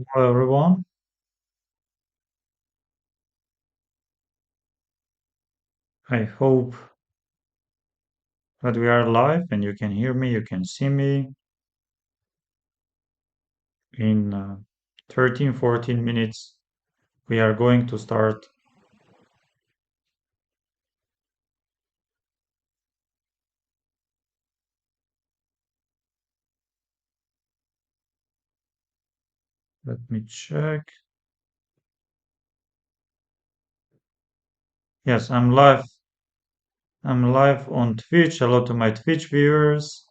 Hello everyone. I hope that we are live and you can hear me, you can see me in 13, 14 minutes. We are going to start. Let me check. Yes, I'm live. I'm live on Twitch. Hello to my Twitch viewers.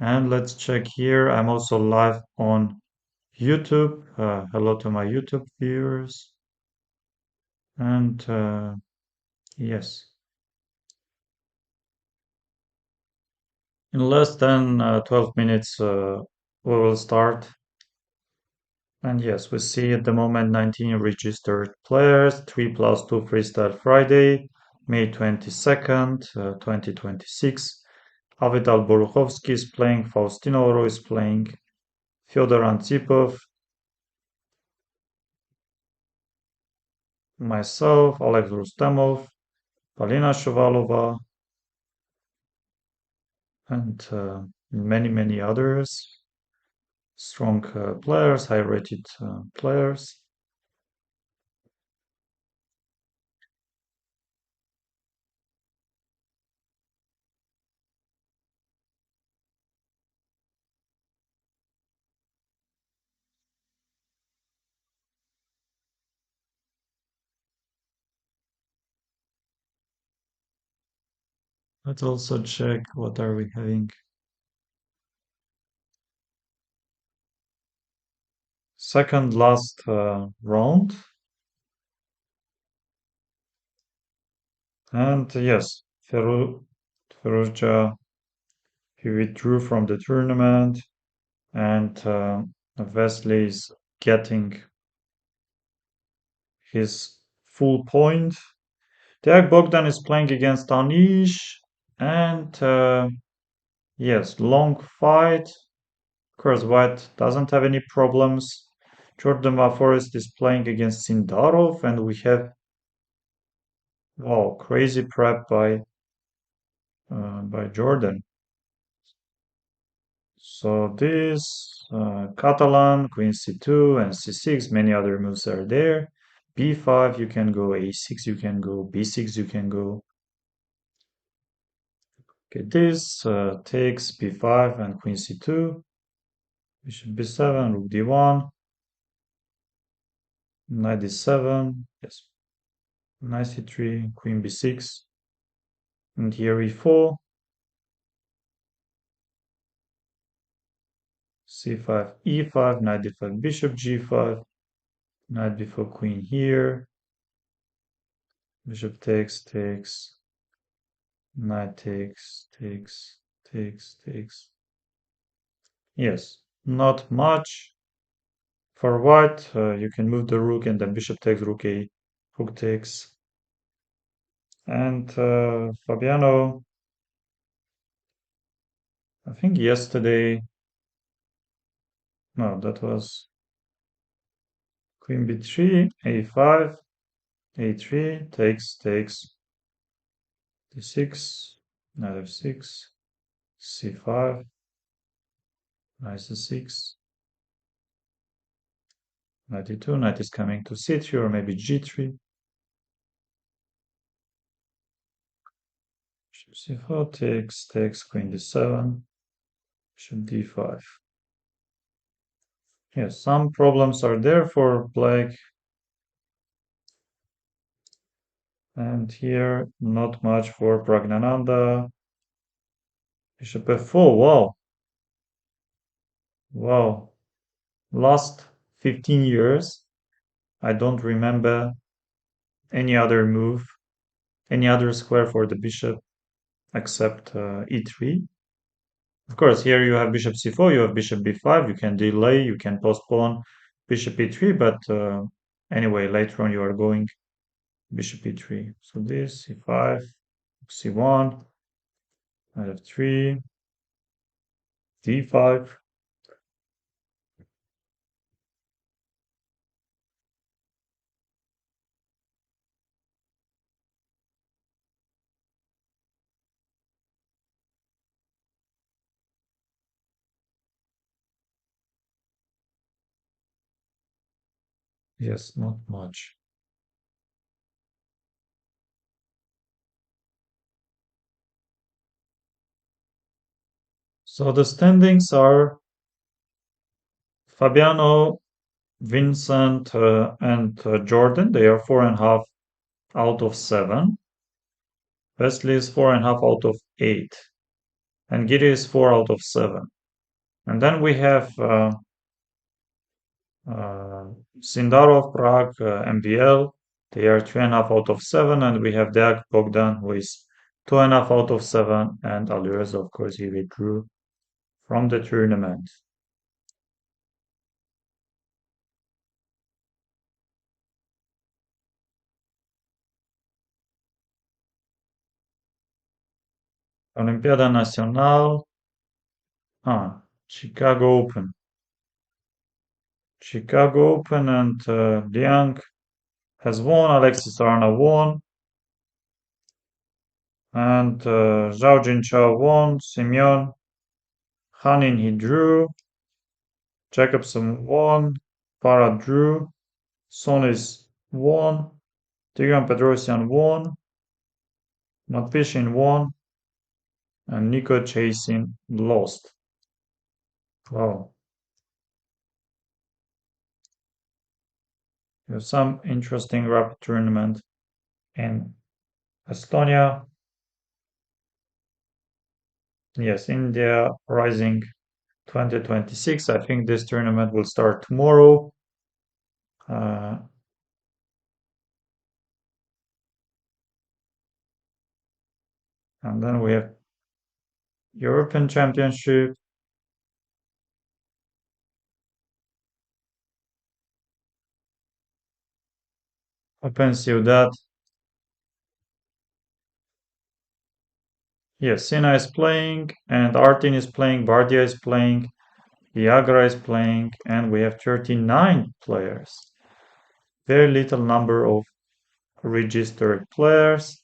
And let's check here. I'm also live on YouTube. Hello to my YouTube viewers. And yes, in less than 12 minutes, we will start. And yes, we see at the moment 19 registered players, 3 plus 2 Freestyle Friday, May 22nd, 2026. Avital Boruchovsky is playing, Faustino Oro is playing, Fyodor Antipov, myself, Alex Rustamov, Polina Shovalova, and many, many others. Strong players, high rated players. Let's also check what are we having. Second last round. And yes, Ferrugia, he withdrew from the tournament, and Wesley is getting his full point. Derek Bogdan is playing against Anish, and yes, long fight. Of course, White doesn't have any problems. Jordan Forest is playing against Sindarov, and we have, wow, crazy prep by Jordan. So this Catalan, Queen C2 and C6, many other moves are there. B5, you can go A6, you can go B6, you can go. Okay, this takes B5 and Queen C2, Bishop B7, Rook D1, Knight D7, yes, Knight C3, Queen B6, and here E4, C5, E5, Knight D5, Bishop G5, Knight before Queen here, Bishop takes, Knight takes. Yes, not much. For white, you can move the rook and then bishop takes, rook a, rook takes. And Fabiano, I think yesterday, no, that was queen b3, a5, a3, takes, d6, knight f6, c5, knight c6, knight e2, knight is coming to c3 or maybe g3. Bishop c4 takes, queen d7, bishop d5. Yes, some problems are there for black. And here, not much for Pragnananda. Bishop f4, wow. Wow. Last 15 years, I don't remember any other move, any other square for the bishop except e3. Of course, here you have bishop c4, you have bishop b5, you can delay, you can postpone bishop e3, but anyway, later on you are going bishop e3. So this c5, c1, knight f3, d5, Yes, not much. So the standings are Fabiano, Vincent, and Jordan. They are 4.5 out of 7. Wesley is 4.5 out of 8. And Giri is 4 out of 7. And then we have uh, Sindarov, Prague, MBL. They are 3.5 out of 7. And we have Deak Bogdan, who is 2.5 out of 7. And Alireza, of course, he withdrew from the tournament. Olimpiada Nacional. Chicago Open. Chicago Open and Liang has won. Alexis Arna won. And Zhao Jinchao won. Simeon Hanin he drew. Jacobson won. Para drew. Sonis won. Tigran Petrosyan won. Matvishin won. And Nico Chasin lost. Wow. We have some interesting rapid tournament in Estonia. Yes, India Rising 2026. I think this tournament will start tomorrow. Uh, and then we have European Championship, Open Ciudad. Yes, Sina is playing, and Artin is playing, Bardia is playing, Viagra is playing, and we have 39 players. Very little number of registered players.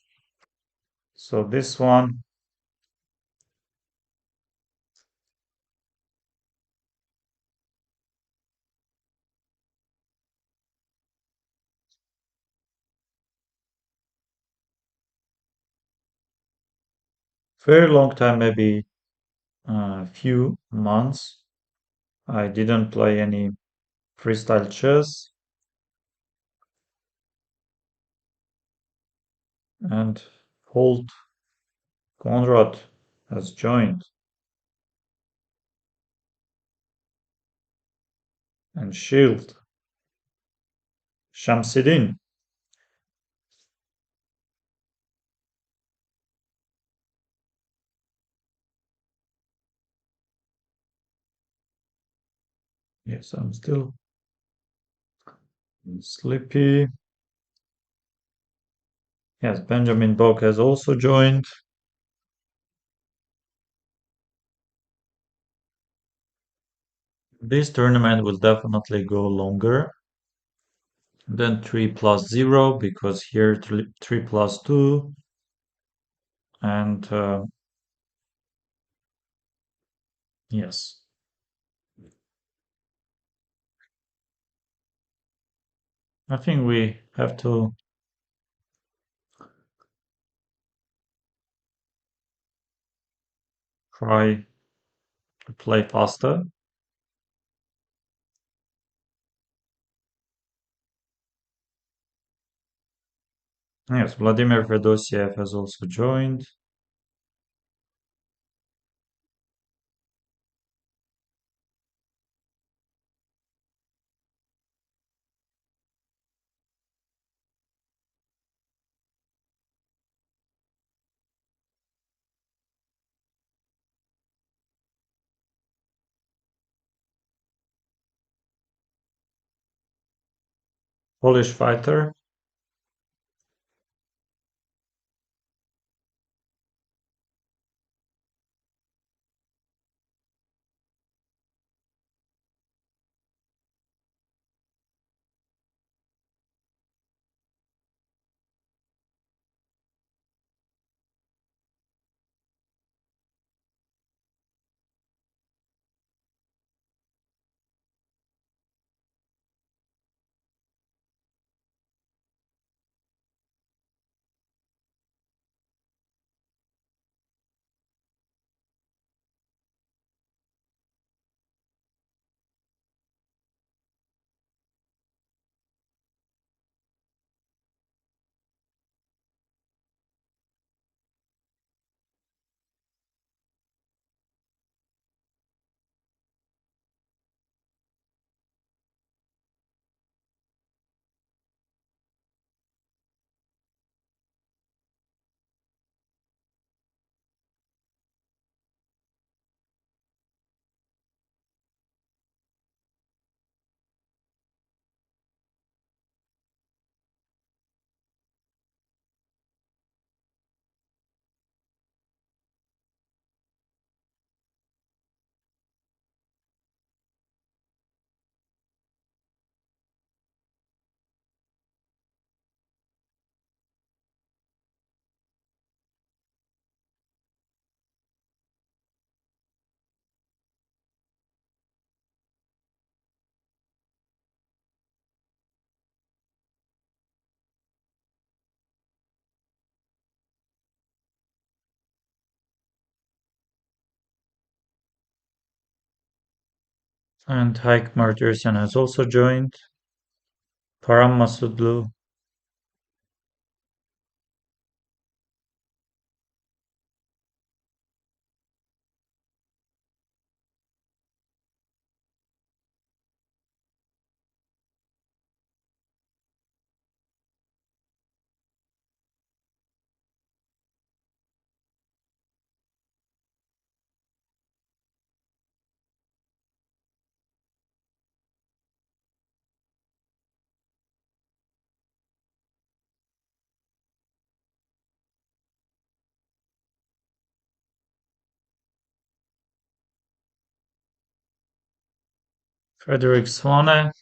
So this one, very long time, maybe a few months. I didn't play any freestyle chess, and Holt Conrad has joined, and Shield Shamsidin. Yes, I'm still sleepy. Yes, Benjamin Bok has also joined. This tournament will definitely go longer than 3 plus 0 because here 3 plus 2 and yes, I think we have to try to play faster. Yes, Vladimir Fedosiev has also joined. Polish fighter. And Haik Martirosyan has also joined. Param Masudlu. Frederick Svane.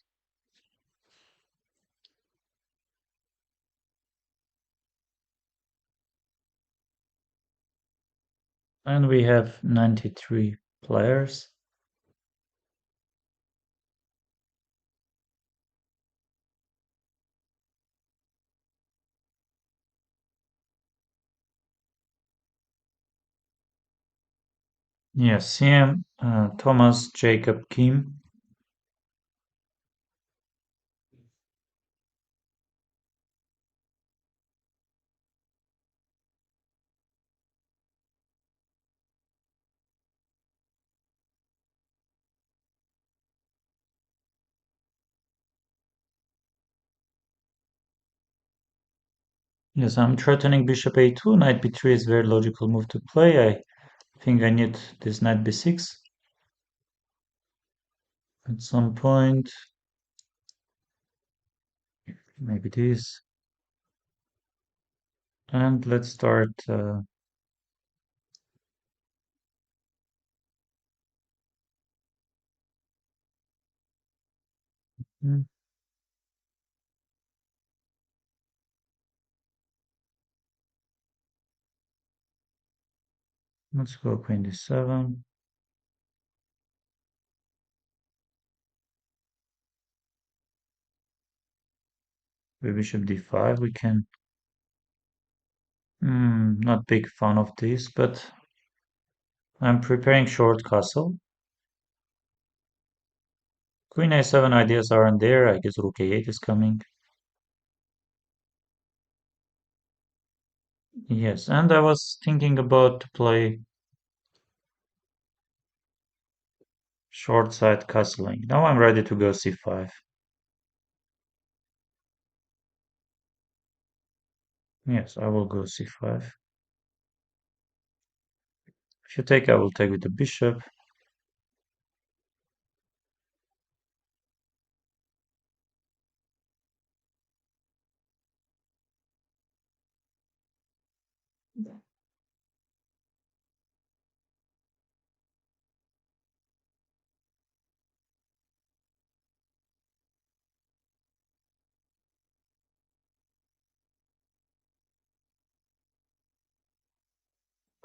And we have 93 players. Yes, CM Thomas Jacob Kim. Yes, I'm threatening bishop a2. Knight b3 is a very logical move to play. I think I need this knight b6 at some point. Maybe this. And let's start. Hmm, let's go queen d7. With bishop d5, we can. Not big fan of this, but I'm preparing short castle. Queen a7 ideas aren't there. I guess rook a8 is coming. Yes, and I was thinking about to play short side castling. Now I'm ready to go c5. Yes, I will go c5. If you take, I will take with the bishop.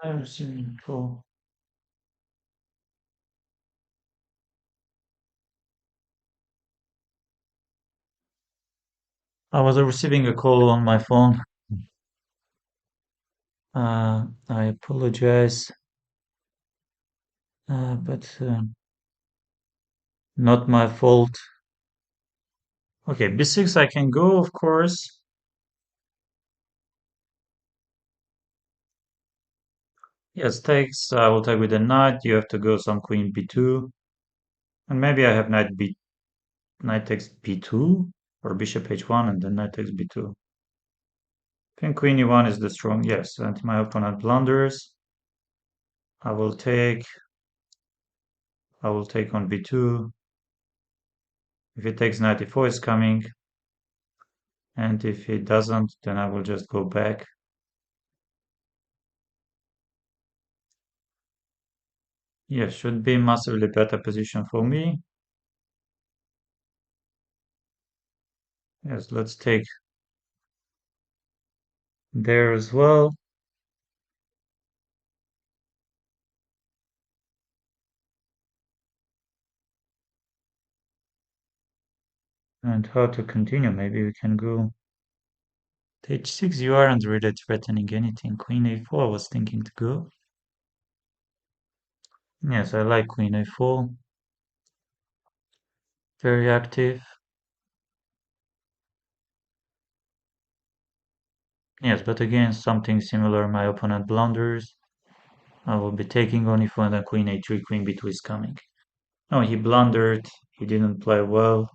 I'm seeing cool. I was receiving a call on my phone. I apologize, but not my fault. Okay, b6 I can go, of course. Yes, takes. I will take with the knight. You have to go some queen b2, and maybe I have knight takes b2 or bishop h1, and then knight takes b2. I think queen e1 is the strong. Yes, and my opponent blunders. I will take. I will take on b2. If he takes knight e4 is coming, and if he doesn't, then I will just go back. Yes, should be massively better position for me. Yes, let's take there as well. And how to continue? Maybe we can go to h6. You aren't really threatening anything. Queen a4 I was thinking to go. Yes, I like queen a4. very active. Yes, but again, something similar. My opponent blunders. I will be taking on if and then queen a3, queen b2 is coming. No, he blundered. He didn't play well.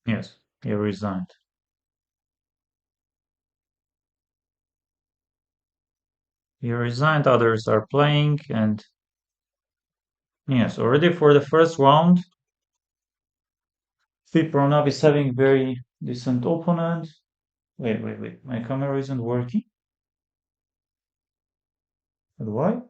Yes, he resigned. He resigned. Others are playing, and yes, already for the first round, Fipronov is having very decent opponent. Wait. My camera isn't working. But why?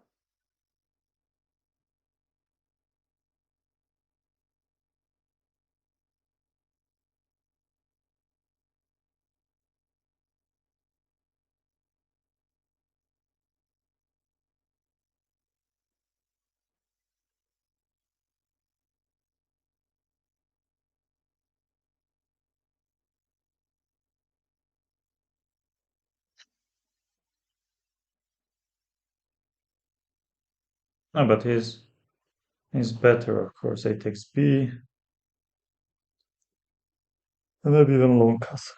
No, but he's better, of course. A takes B, and maybe even long castle.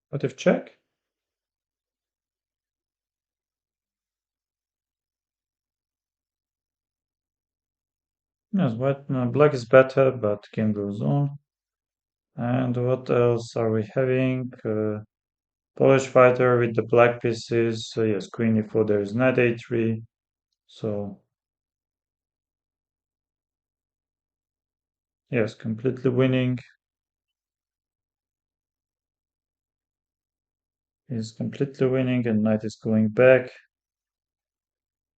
But if check, yes, white, no, black is better, but game goes on. And what else are we having? Polish fighter with the black pieces. So yes, queen e4. There is knight a3. So yes, completely winning. He's completely winning, and knight is going back.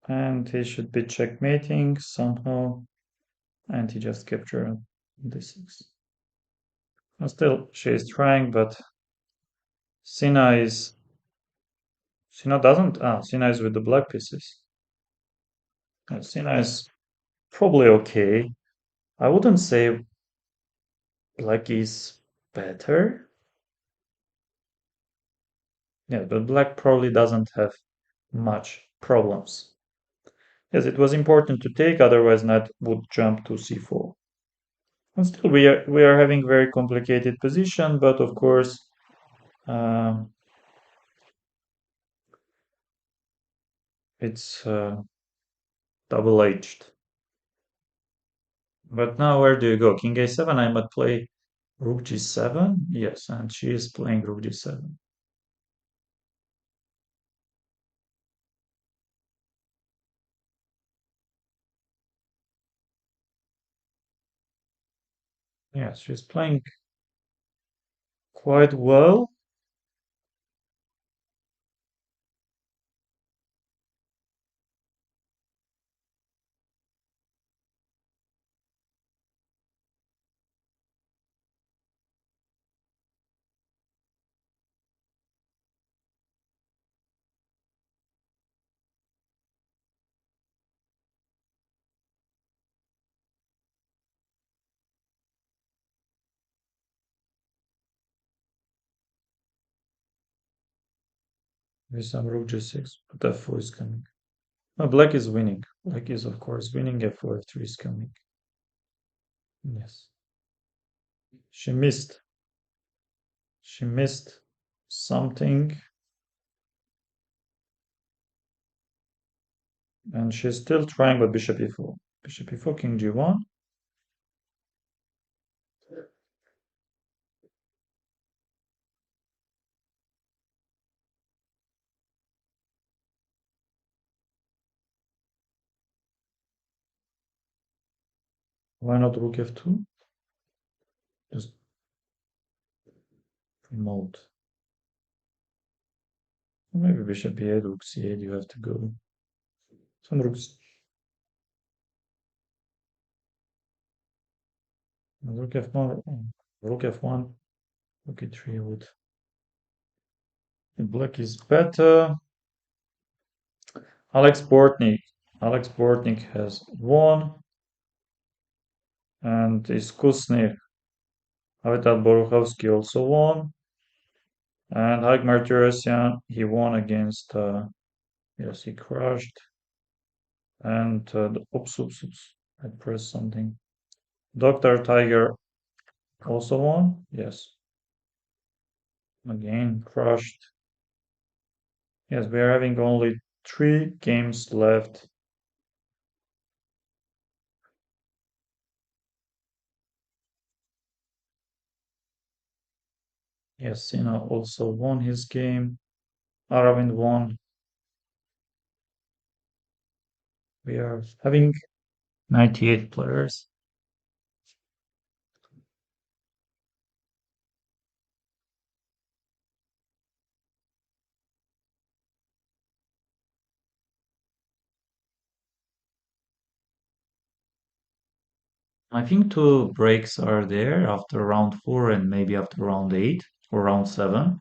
And he should be checkmating somehow. And he just captured d6. Still, she is trying, but Sina is Sina doesn't. Sina is with the black pieces. Sina is probably okay. I wouldn't say black is better. Yeah, but black probably doesn't have much problems. Yes, it was important to take, otherwise knight would jump to c4. And still, we are having very complicated position, but of course, um, it's double-edged. But now where do you go? King a7. I might play rook g7. Yes, and she is playing rook g7. Yes, she's playing quite well. With some rook g6, but f4 is coming. No, black is winning. Black is, of course, winning. F4, f3 is coming. Yes. She missed. She missed something, and she's still trying with bishop e4. Bishop e4, king g1. Why not rook f2? Just promote. Or maybe bishop e8, rook c8, you have to go. Some rooks. Rook f1, rook f1, rook e3 would. Black is better. Alex Bortnik. Alex Bortnik has won. And Iskusny. Avital Boruchovsky also won. And Haig Martirosyan, he won against, yes, he crushed. And oops, I pressed something. Dr. Tiger also won. Yes, again, crushed. Yes, we are having only 3 games left. Yes, Sina also won his game. Aravind won. We are having 98 players. I think 2 breaks are there after round 4 and maybe after round 8 or round 7.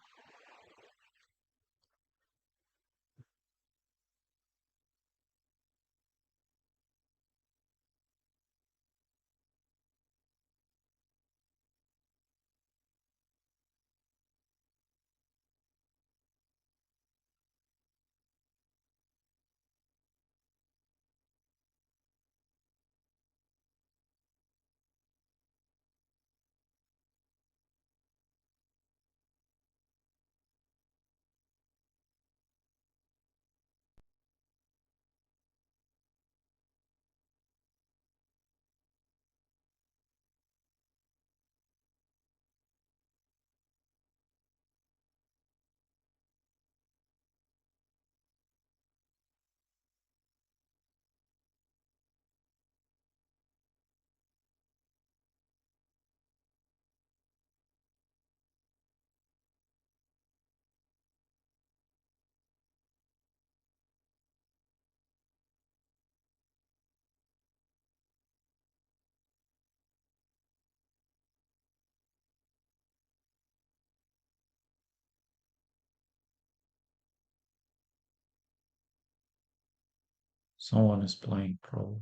Someone is playing pro.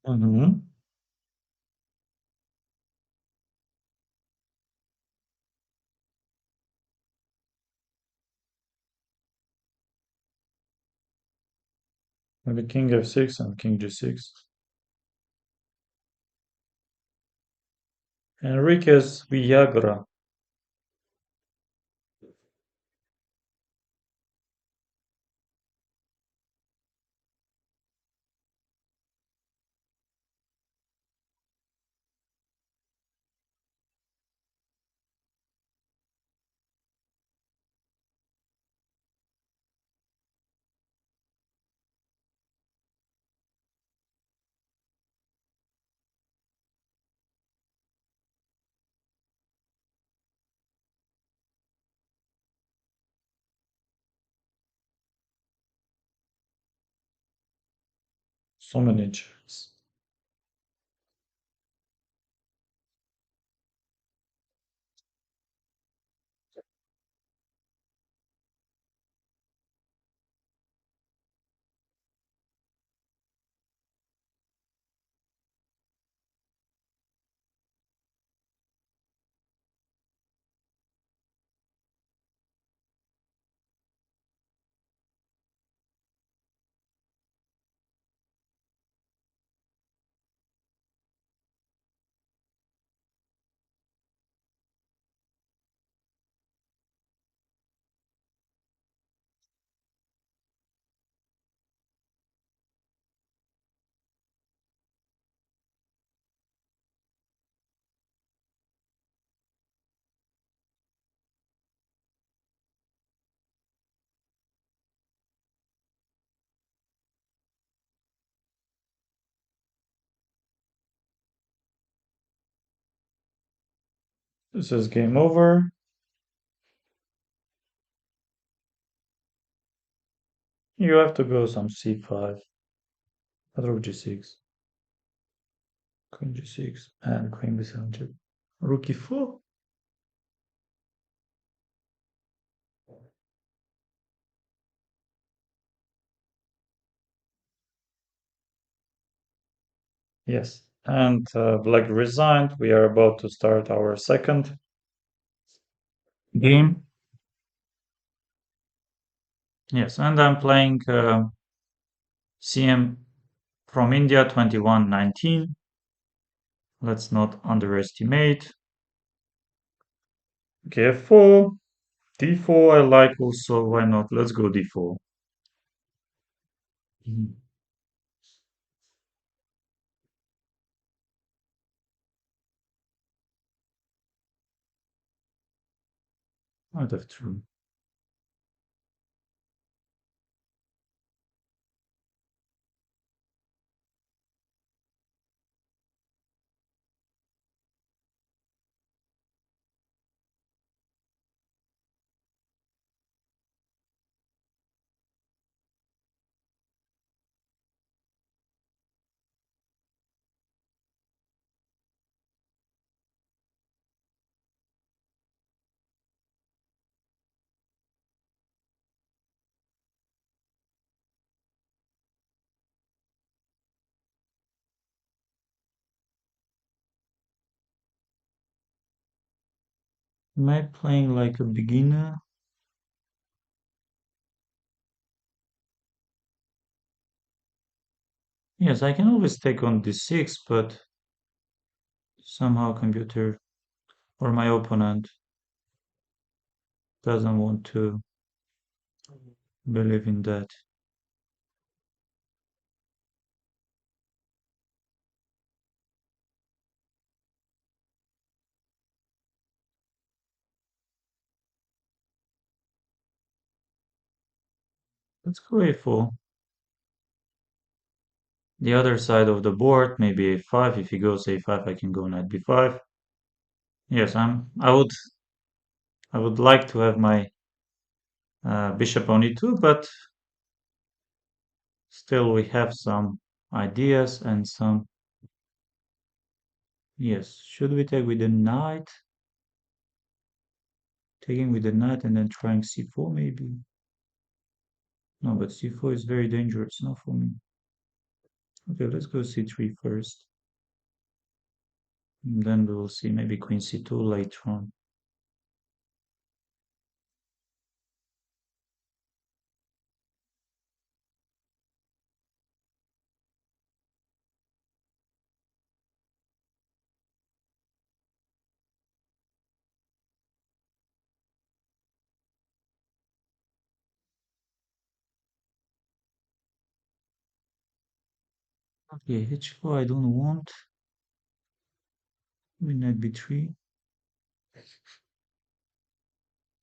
Mm-hmm. Maybe king f6 and king g6. Enriquez Villagra. So many checks. This is game over. You have to go some c5. Rook g6. Queen g6. And queen b7. Rook e4. Yes. And black resigned. We are about to start our second game. Yes, and I'm playing CM from India 2119. Let's not underestimate. Okay, f4, d4 I like also. Why not? Let's go d4. Mhm. Knight f3. Am I playing like a beginner? Yes, I can always take on d6, but somehow computer or my opponent doesn't want to believe in that. Let's go a4. The other side of the board, maybe a5. If he goes a5, I can go knight b5. Yes, I would like to have my bishop on e2, but still we have some ideas and some. Yes, should we take with the knight? Taking with the knight and then trying c4 maybe. No, but c4 is very dangerous now for me. Okay, let's go c3 first. And then we will see maybe queen c2 later on. Okay, h4 I don't want. Maybe knight b3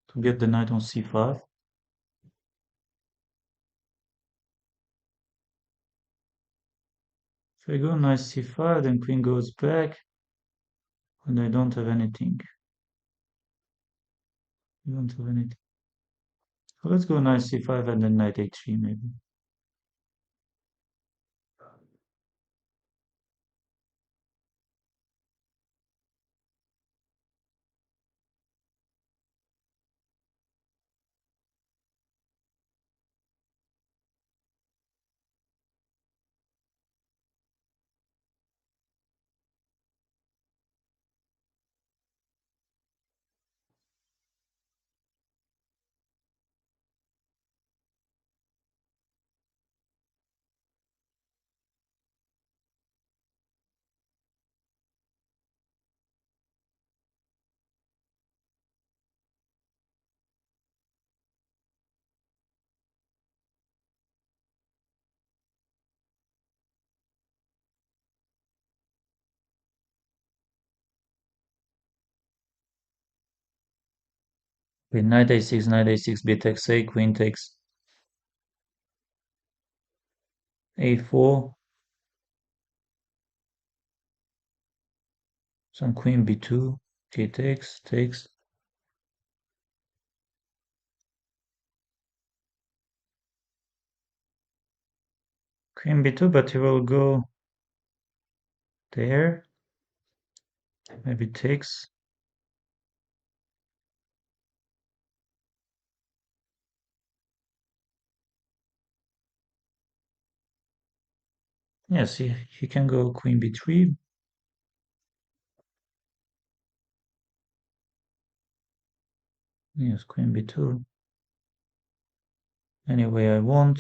to get the knight on c5. If I go knight c5, then queen goes back, and I don't have anything. I don't have anything. So let's go knight c5 and then knight a3 maybe. Okay, knight a6, b takes a, queen takes a4, some queen b2. Okay, takes. Queen b2, but he will go there. Maybe takes. Yes, he can go queen b3. Yes, queen b2. Anyway, I want.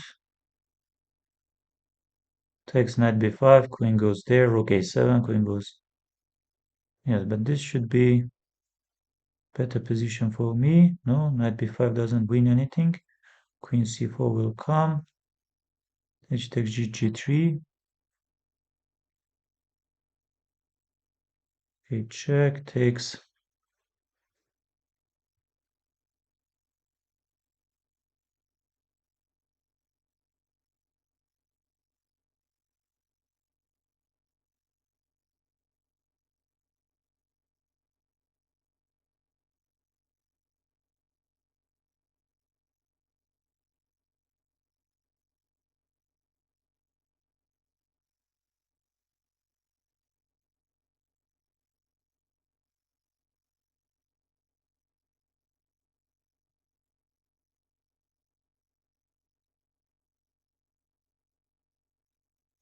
Takes knight b5, queen goes there, rook a7, queen goes. Yes, but this should be better position for me. No, knight b5 doesn't win anything. Queen c4 will come. H takes g3. Okay, check, takes.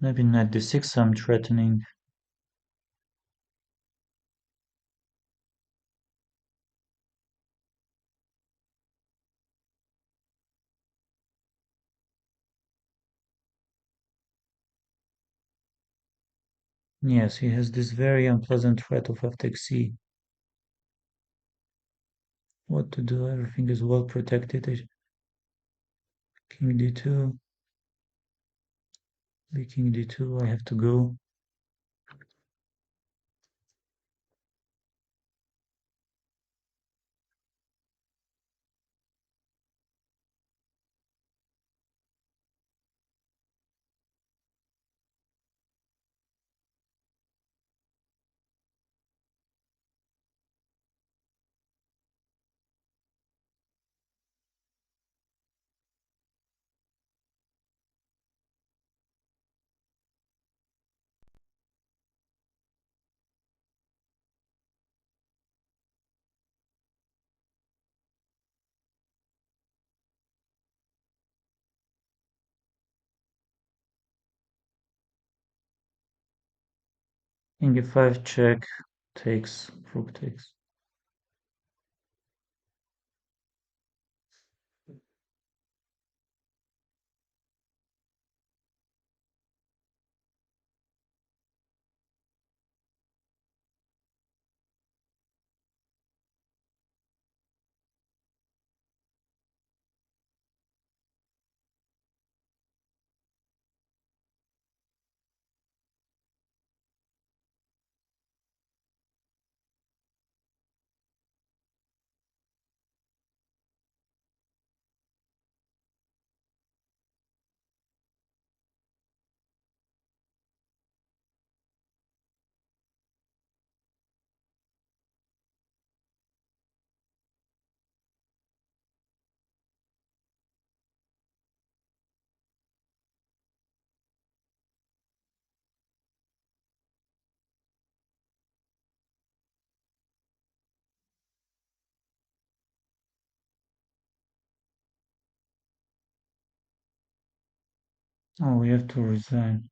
Maybe knight d6 I'm threatening. Yes, he has this very unpleasant threat of f takes c. What to do? Everything is well protected. King d2. King d2, I have to go. King e5 check, takes, rook takes. Oh, we have to resign.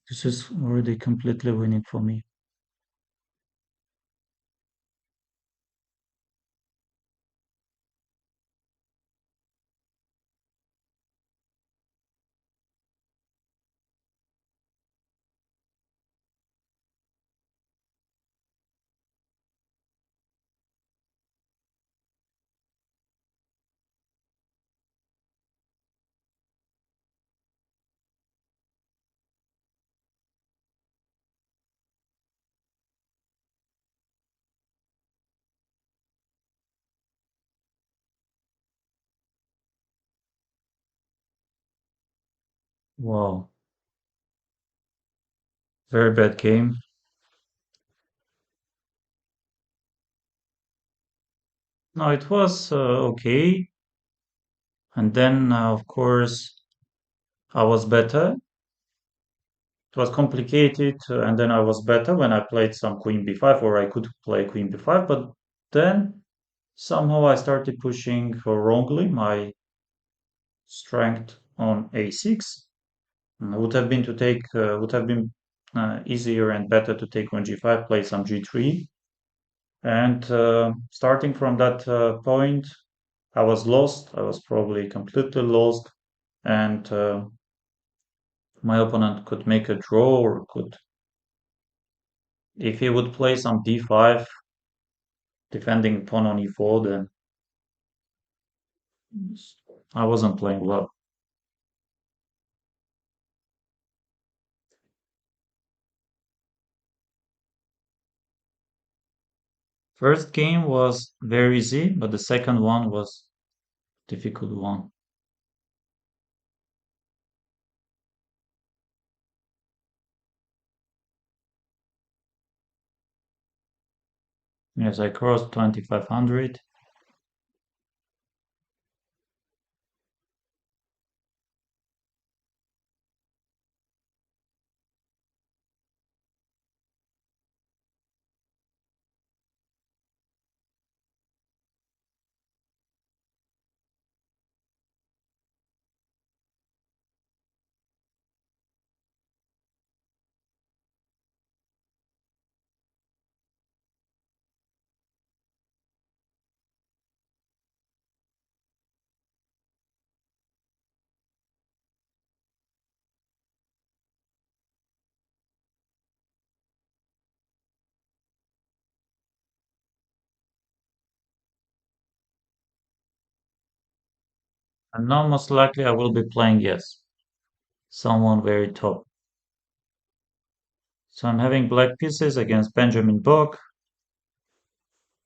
This is already completely winning for me. Wow, very bad game. No, it was okay. And then, of course, I was better. It was complicated, and then I was better when I played some queen b5, or I could play queen b5. But then somehow I started pushing wrongly my strength on a6. Would have been to take would have been easier and better to take on g5, play some g3, and starting from that point, I was lost. I was probably completely lost, and my opponent could make a draw or could, if he would play some d5, defending pawn on e4, then I wasn't playing well. First game was very easy, but the second one was difficult one. Yes, I crossed 2500. And now most likely I will be playing, yes, someone very top. So I'm having black pieces against Benjamin Bok.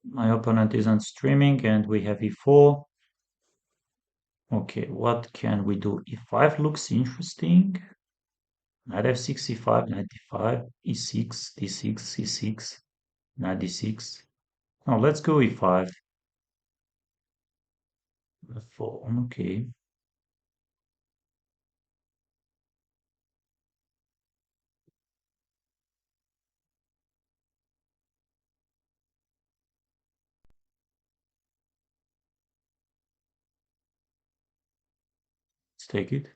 My opponent isn't streaming and we have e4. Okay, what can we do? e5 looks interesting. Knight f6, e5, knight d5, e6, d6, c6, knight d6. Now let's go e5. F4, okay, let's take it.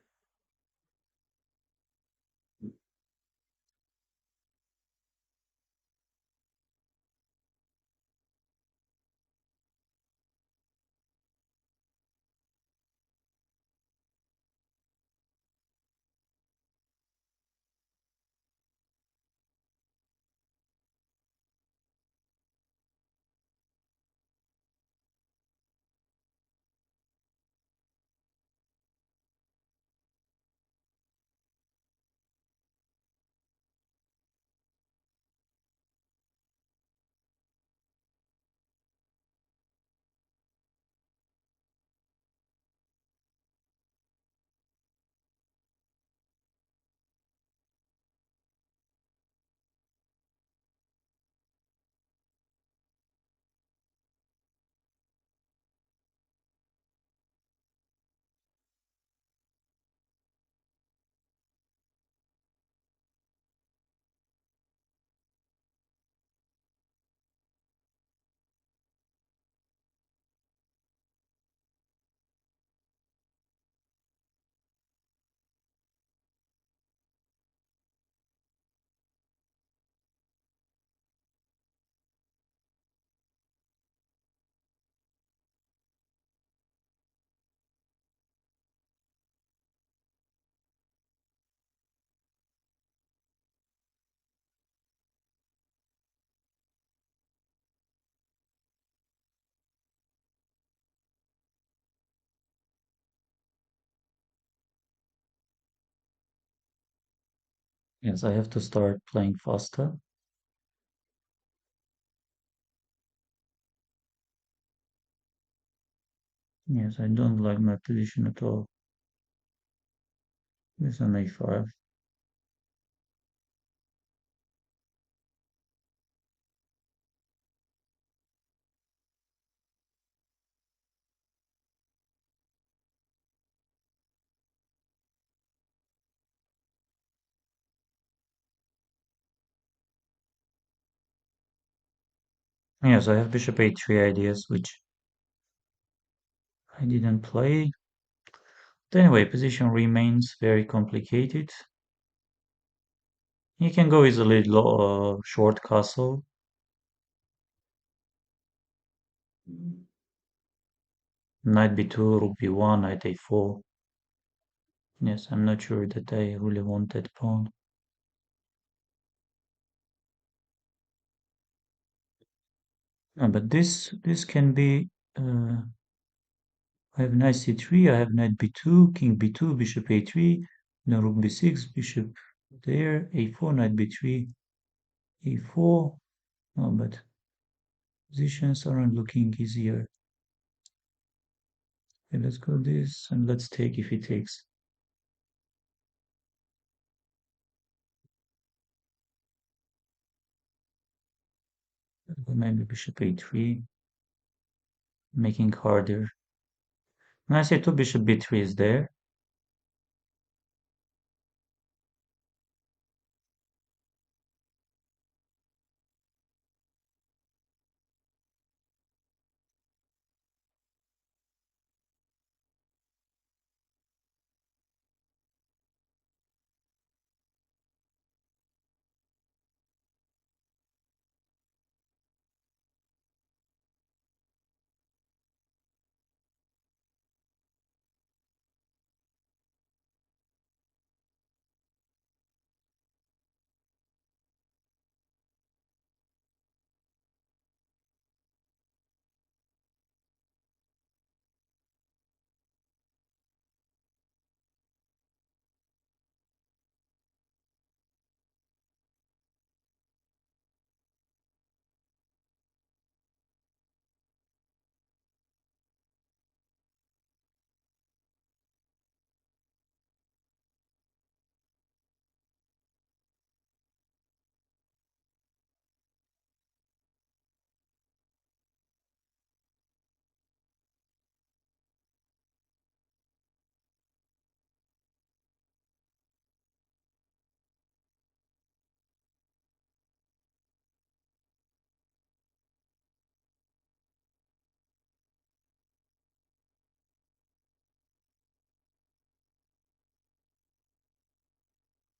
Yes, I have to start playing faster. Yes, I don't like my position at all. This on a5. Yes, I have bishop a3 ideas, which I didn't play. But anyway, position remains very complicated. You can go easily short castle. Knight b2, rook b1, knight a4. Yes, I'm not sure that I really want that pawn. But this can be. I have knight c3. I have knight b2, king b2, bishop a3, then rook b6, bishop there, a4, knight b3, a4. No, but positions aren't looking easier. Okay, let's go this and let's take if he takes. Maybe bishop a3, making harder. Knight c2, bishop b3 is there.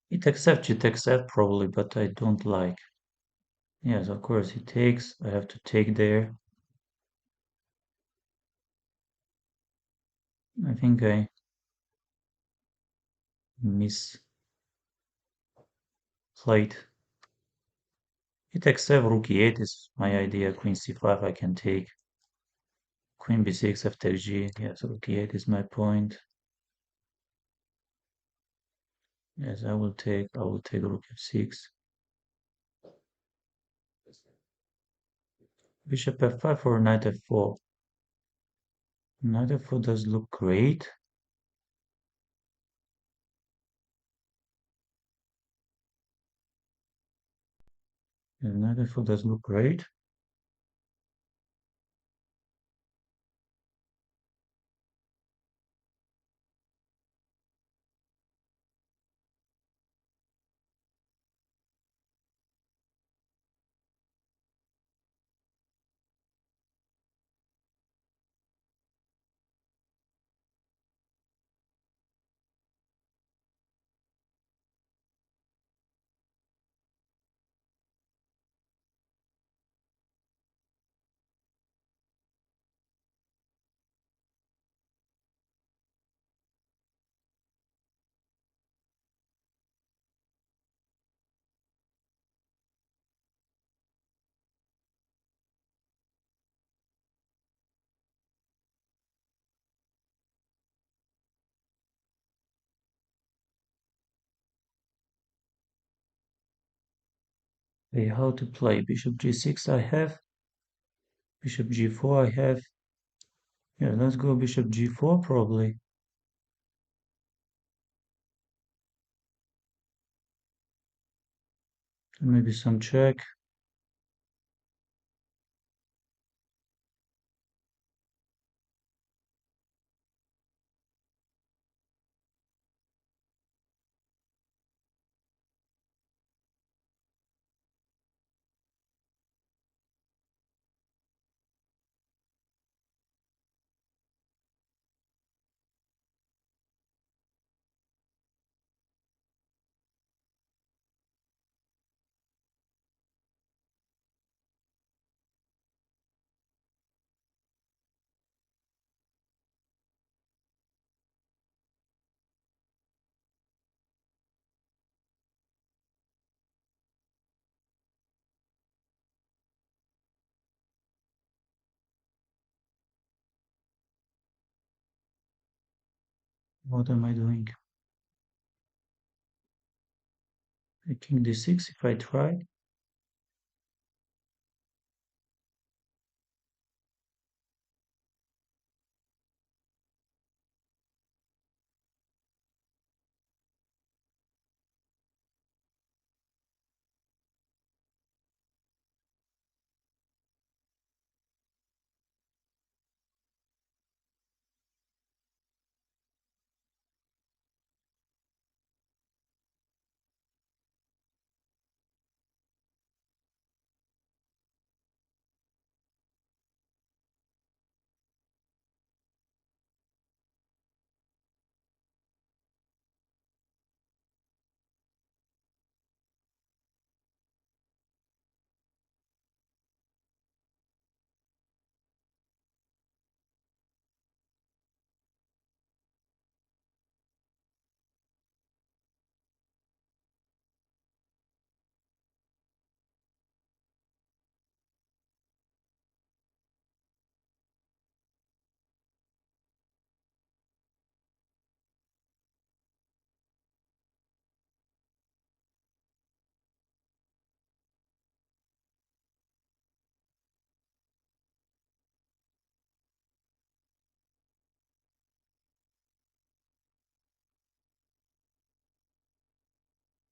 It accepts probably, but I don't like. Yes, of course he takes. I have to take there. I think I misplayed. It accepts rook e8 is my idea. Queen c5 I can take. Queen b6 after g. Yes, rook e8 is my point. Yes, I will take. I will take rook f6. Bishop f5 or knight f4. Knight f4 does look great. Knight f4 does look great. Okay, how to play? Bishop g6 I have. Bishop g4 I have. Yeah, let's go bishop g4 probably. And maybe some check. What am I doing? King d6 if I try.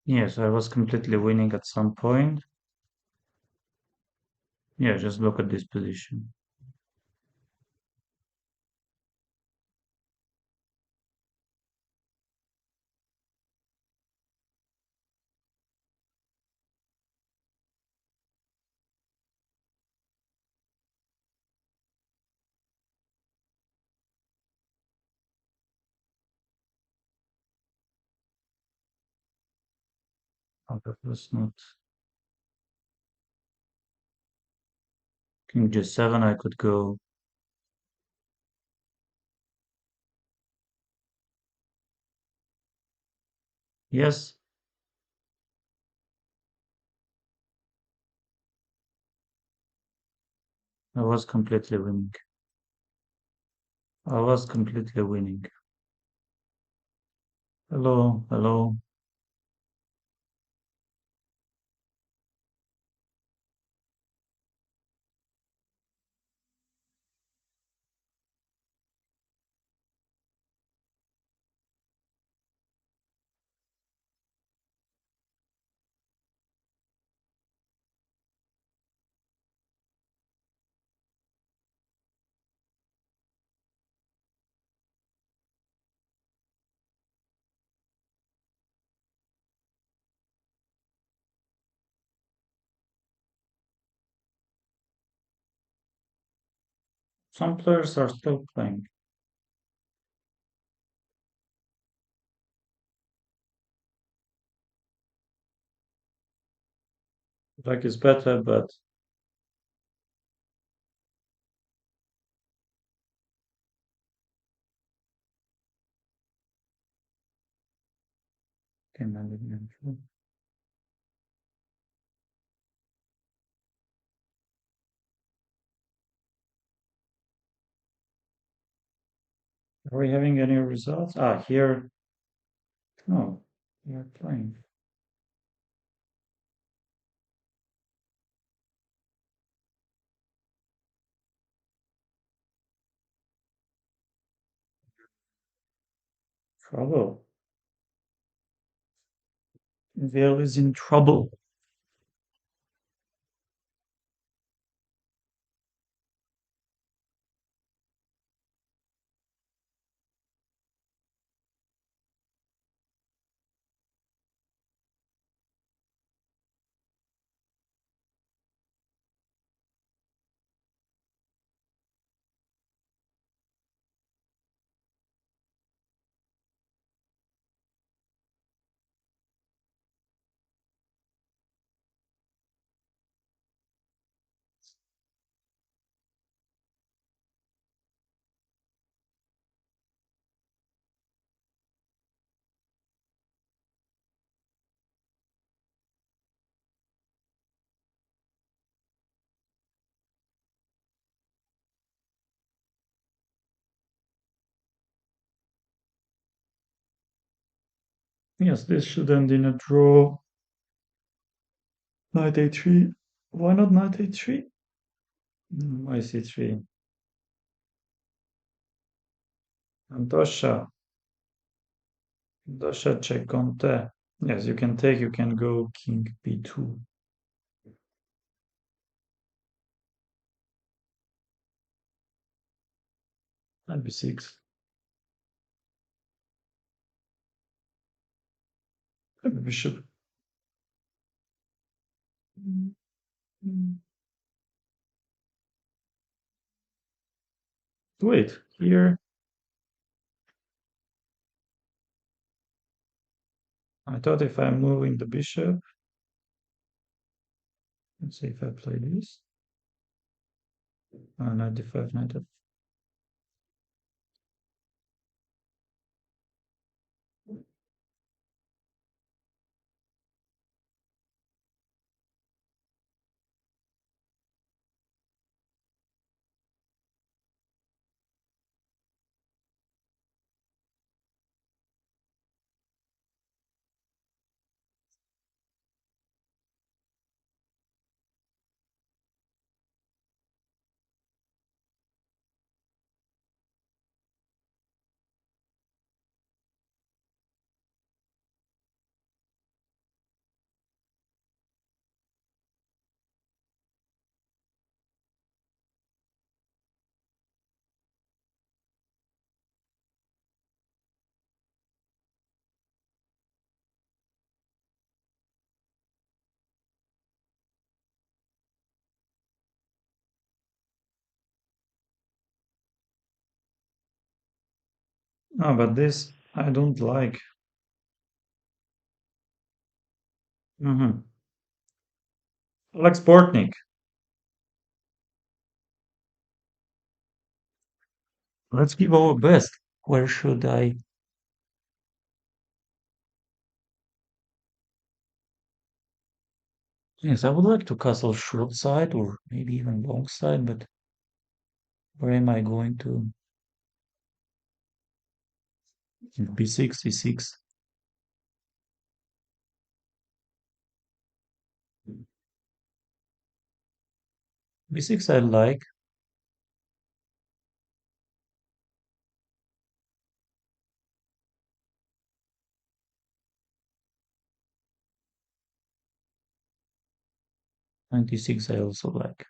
Yes, I was completely winning at some point. Yeah, just look at this position. Oh, that was not king g7. I could go. Yes, I was completely winning. I was completely winning. Hello, hello. Some players are still playing. Black is better, but can manage it. Are we having any results? Ah, here. No, we are playing. Trouble. There is in trouble. Yes, this should end in a draw. Knight a3. Why not knight a3? Why c3? And Dosha check Conte. Yes, you can take, you can go king b2. Knight b6. Bishop. Wait, here. I thought if I'm moving the bishop, let's see if I play this. Knight d5, knight f. No, but this I don't like. Mm-hmm. Like Sportnik. Let's give our best. Where should I? Yes, I would like to castle short side or maybe even long side, but where am I going to? B6, C6. B6 I like. 96 I also like.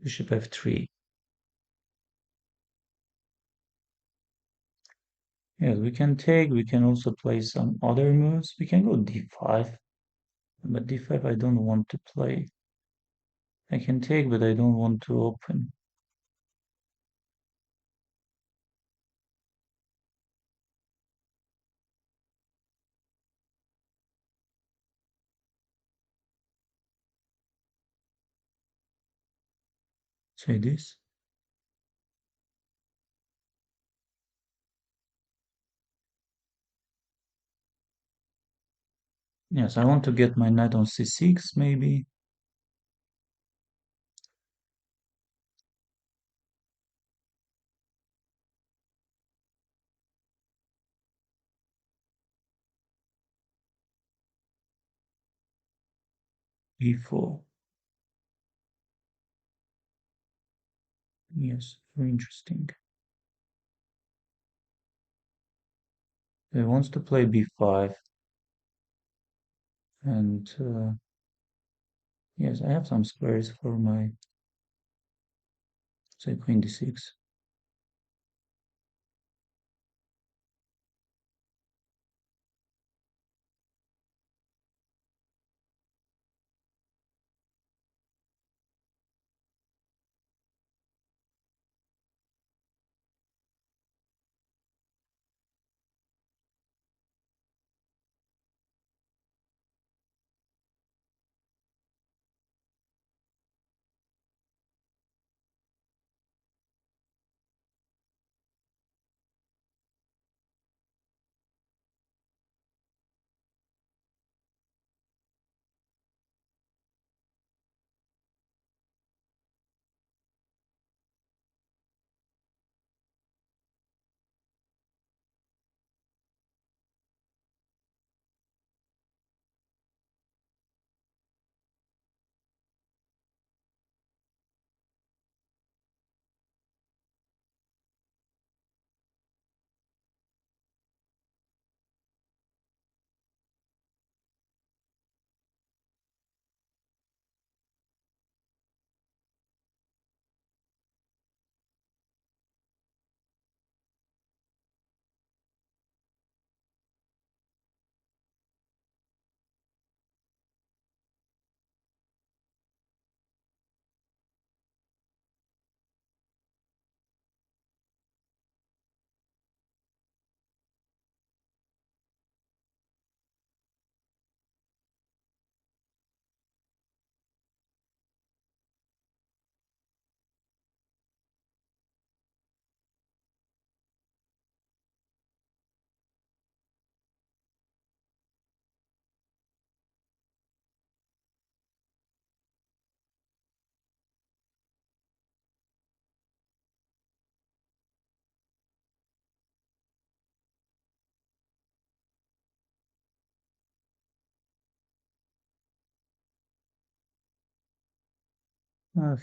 Bishop F3. Yes, we can take, we can also play some other moves. We can go D5, but D5 I don't want to play. I can take, but I don't want to open. Say this. Yes, I want to get my knight on C6, maybe. E4. Yes, very interesting. He wants to play b5, and yes, I have some squares for my, say, queen d6.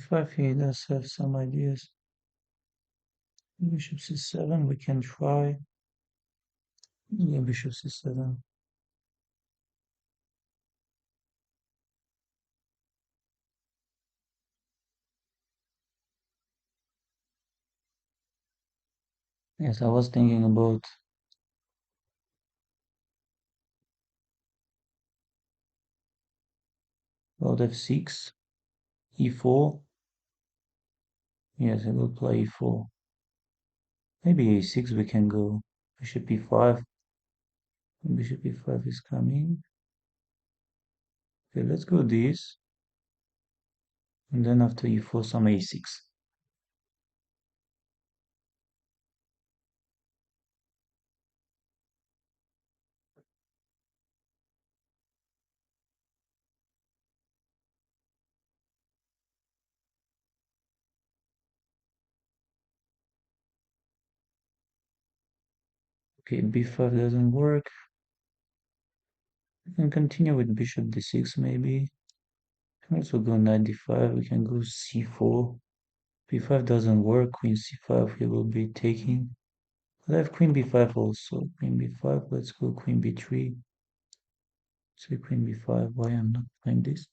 Five, he does have some ideas. Bishop c7, we can try. Yeah, bishop c7. Yes, I was thinking about f6, e4. Yes, I will play e4. Maybe a6 we can go. Bishop e5. Bishop e5 is coming. Okay, let's go this. And then after e4, some a6. Okay, b5 doesn't work. We can continue with bishop d6 maybe. Can also go knight d5. We can go c4. b5 doesn't work. Queen c5 we will be taking. I have queen b5 also. Queen b5. Let's go queen b3. Say queen b5. Why I'm not playing this?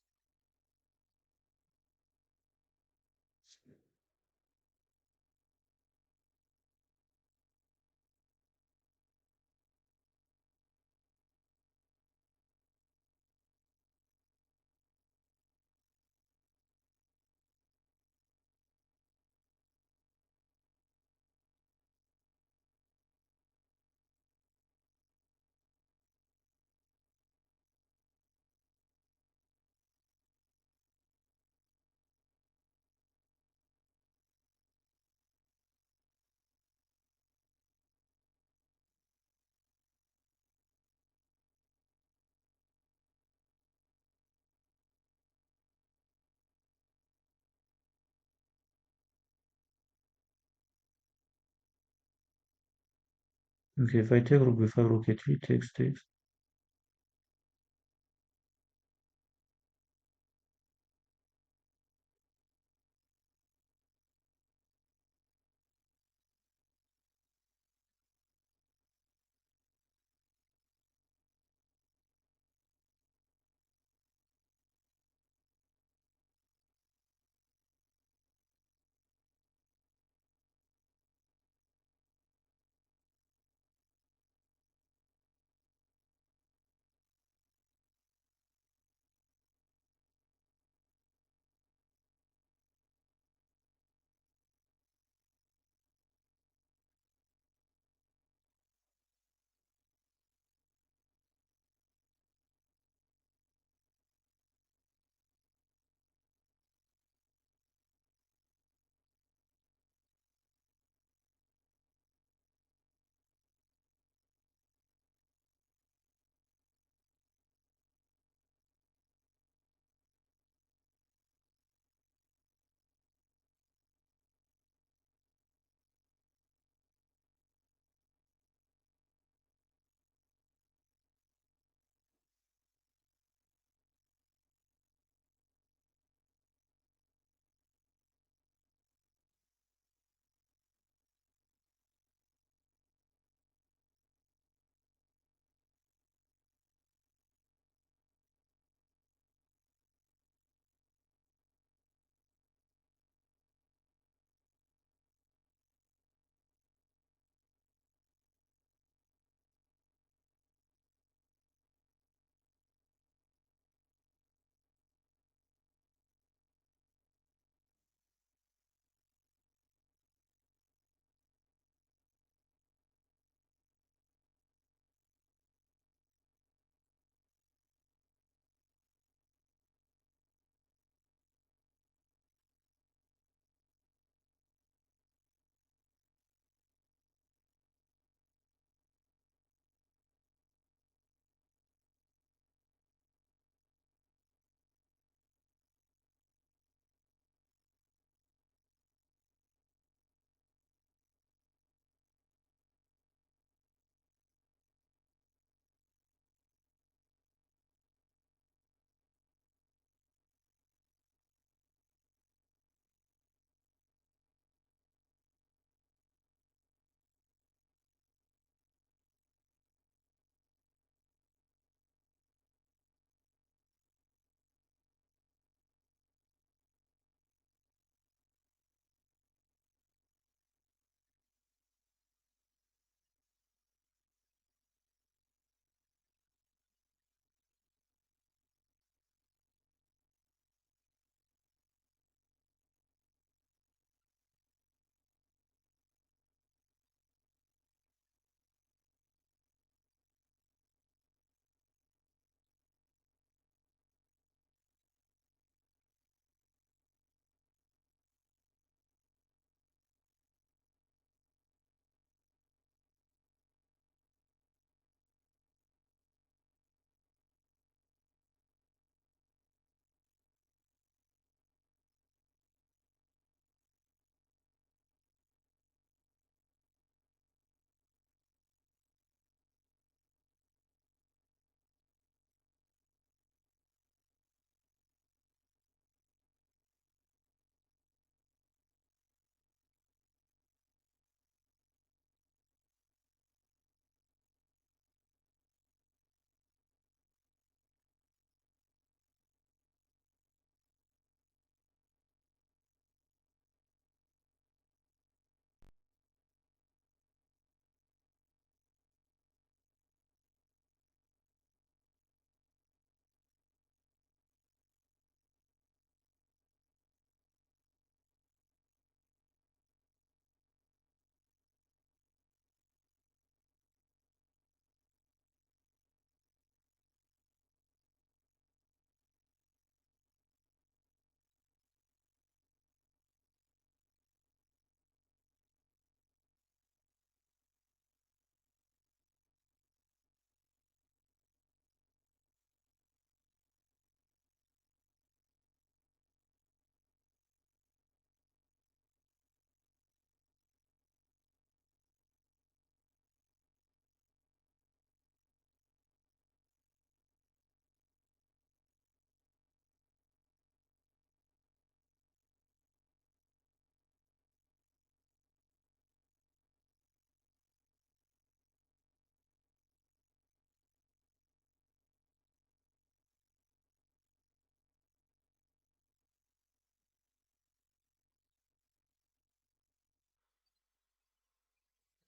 Okay, if I take rook b5, rook a3 takes.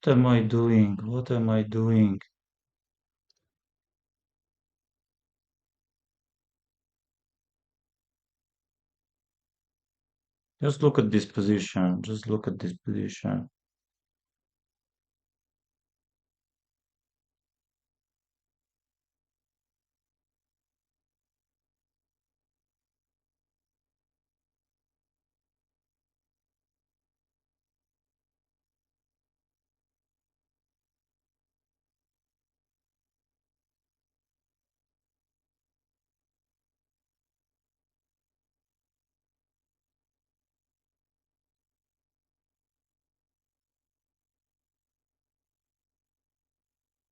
What am I doing? What am I doing? Just look at this position. Just look at this position.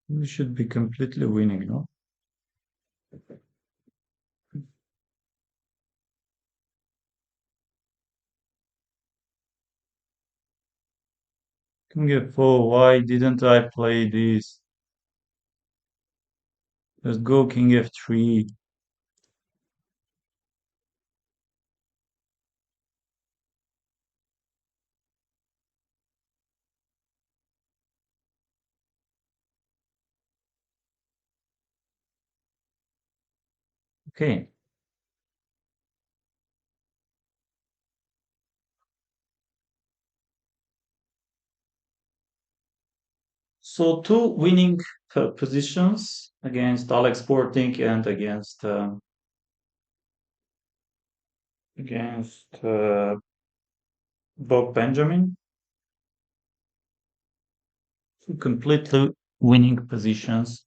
We should be completely winning, no? King F4, why didn't I play this? Let's go King F3. Okay. So two winning positions against Alex Sporting and against Bob Benjamin. Two completely winning positions.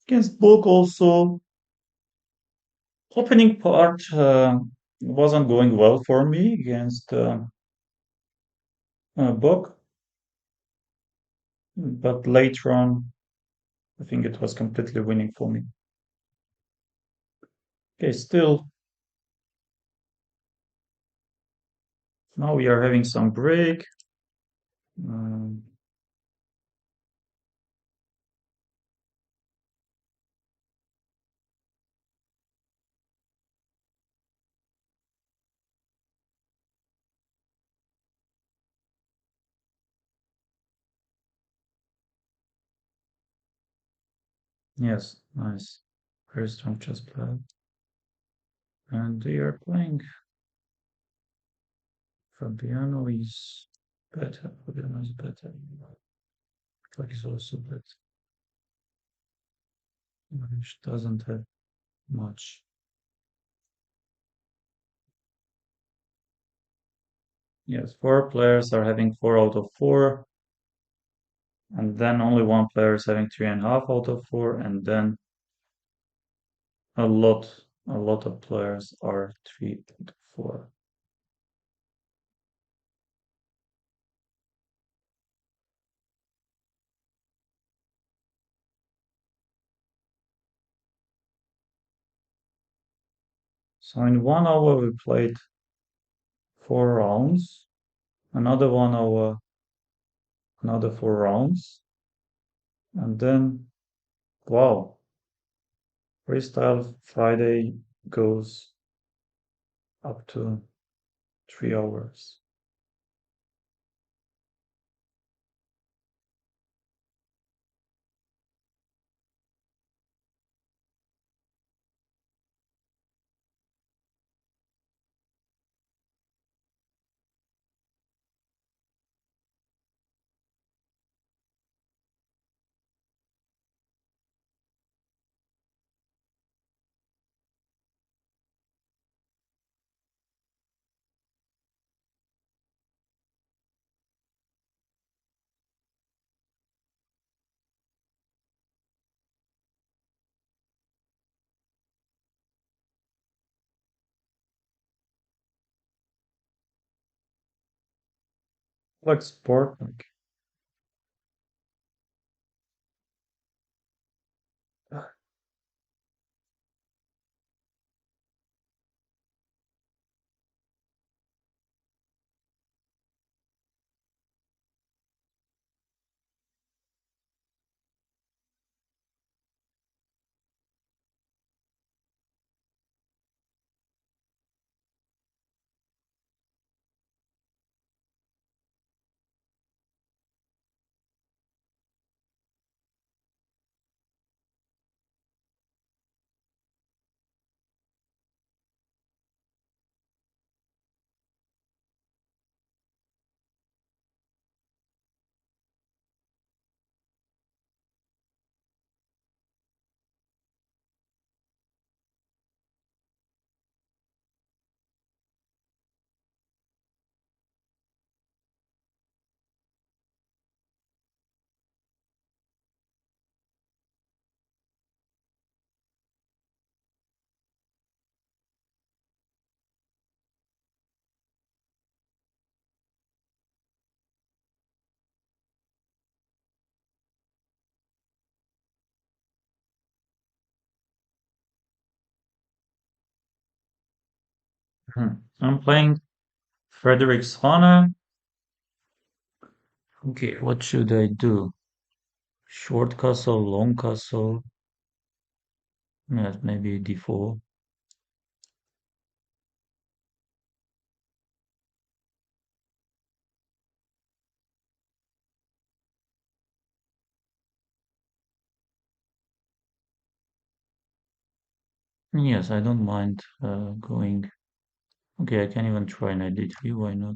Against Book also, opening part wasn't going well for me against Book, but later on, I think it was completely winning for me. Okay, still, now we are having some break. Um, yes, nice. Very strong chess player. And they are playing. Fabiano is better. Fabiano is better. Clark is also better. Which doesn't have much. Yes, four players are having 4 out of 4, and then only one player is having 3.5 out of 4, and then a lot of players are 3 out of 4. So in 1 hour we played 4 rounds, another 1 hour, another 4 rounds, and then wow, Freestyle Friday goes up to 3 hours. Like sport, like I'm playing Frederick's Honor. Okay, what should I do? Short castle, long castle. Yes, maybe d4. Yes, I don't mind going. Okay, I can even try knight d3. Why not?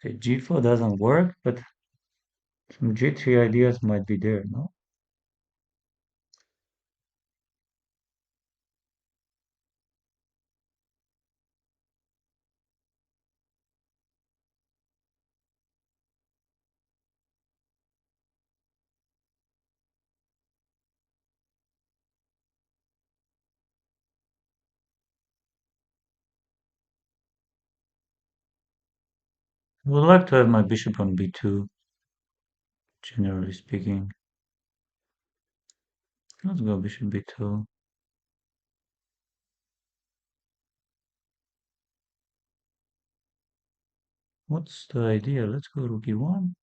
Okay, g4 doesn't work, but some g3 ideas might be there, no? I would like to have my bishop on b2, generally speaking. Let's go bishop b2. What's the idea? Let's go rook e1.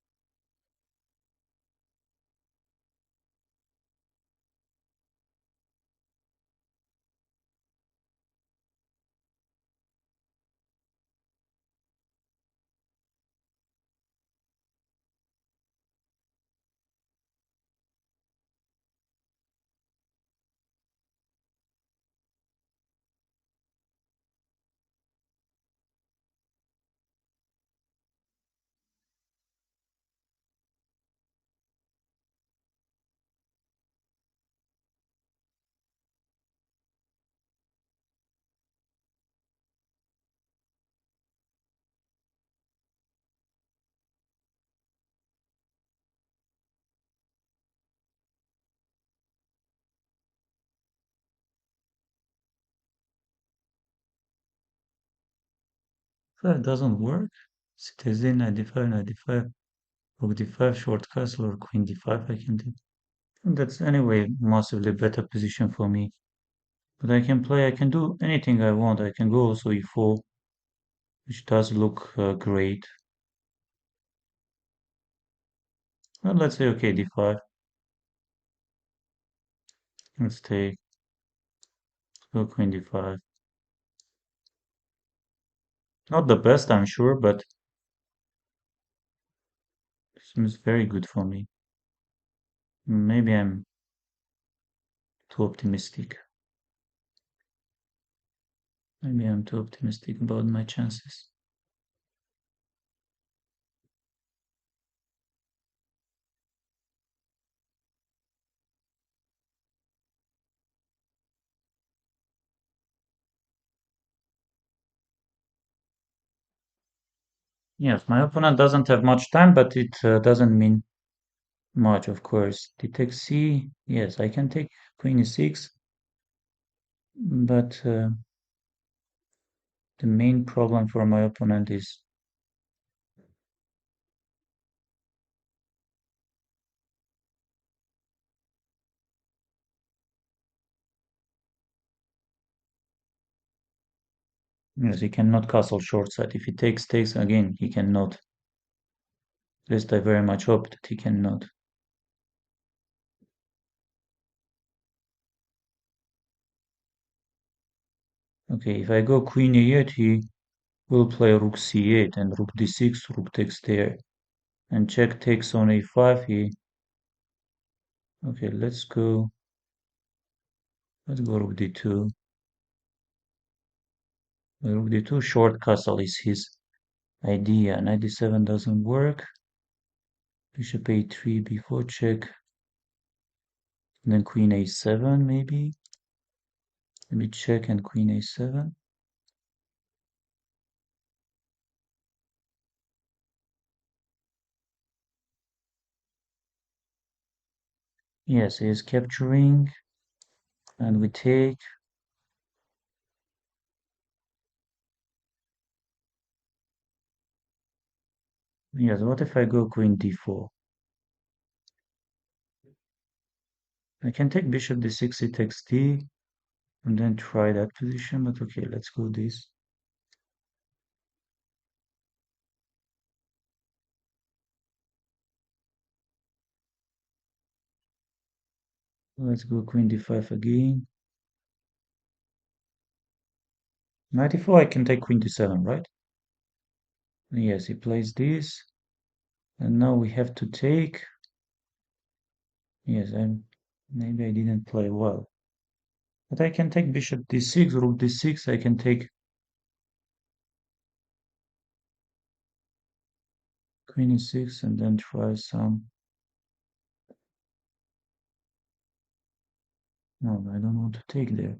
If that doesn't work, citizen knight d5, knight d5, rook d5, short castle, or queen d5 I can do. And that's anyway massively better position for me. But I can do anything I want. I can go also e4, which does look great. Well, let's say okay, d5. Let's take, go queen d5. Not the best, I'm sure, but seems very good for me. Maybe I'm too optimistic. Maybe I'm too optimistic about my chances. Yes, my opponent doesn't have much time, but it doesn't mean much, of course. D takes c. Yes, I can take queen e6, but the main problem for my opponent is yes, he cannot castle short side. If he takes again, he cannot. At least I very much hope that he cannot. Okay, if I go queen e8, he will play rook c8 and rook d6, rook takes there. And check takes on a5, he... Okay, let's go rook d2. Rook d2, short castle is his idea. Knight d7 doesn't work. Bishop a3, b4 check. And then queen a7 maybe. Maybe check and queen a7. Yes, he is capturing. And we take. Yes, what if I go queen d4? I can take bishop d6, he takes d, and then try that position, but okay, let's go this. Let's go queen d5 again. Knight d4, I can take queen d7, right? Yes, he plays this. And now we have to take. Yes, maybe I didn't play well. But I can take bishop d6, rook d6, I can take queen e6 and then try some. No, I don't want to take there.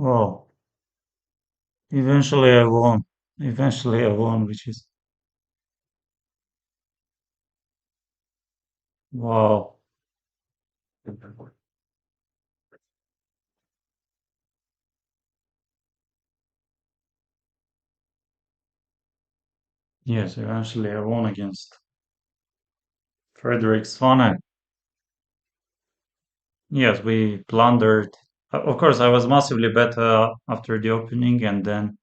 Well, eventually I won. Eventually I won, which is wow. Yes, eventually I won against Frederick Svanek. Yes, we blundered. Of course, I was massively better after the opening, and then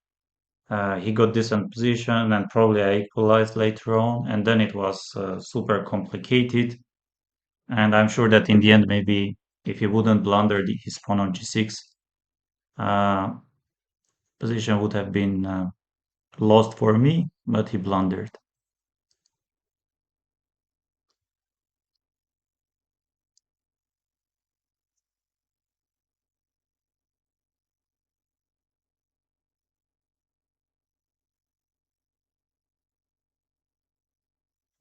he got decent position, and probably I equalized later on, and then it was super complicated. And I'm sure that in the end, maybe if he wouldn't blunder his pawn on g6, uh, position would have been lost for me, but he blundered.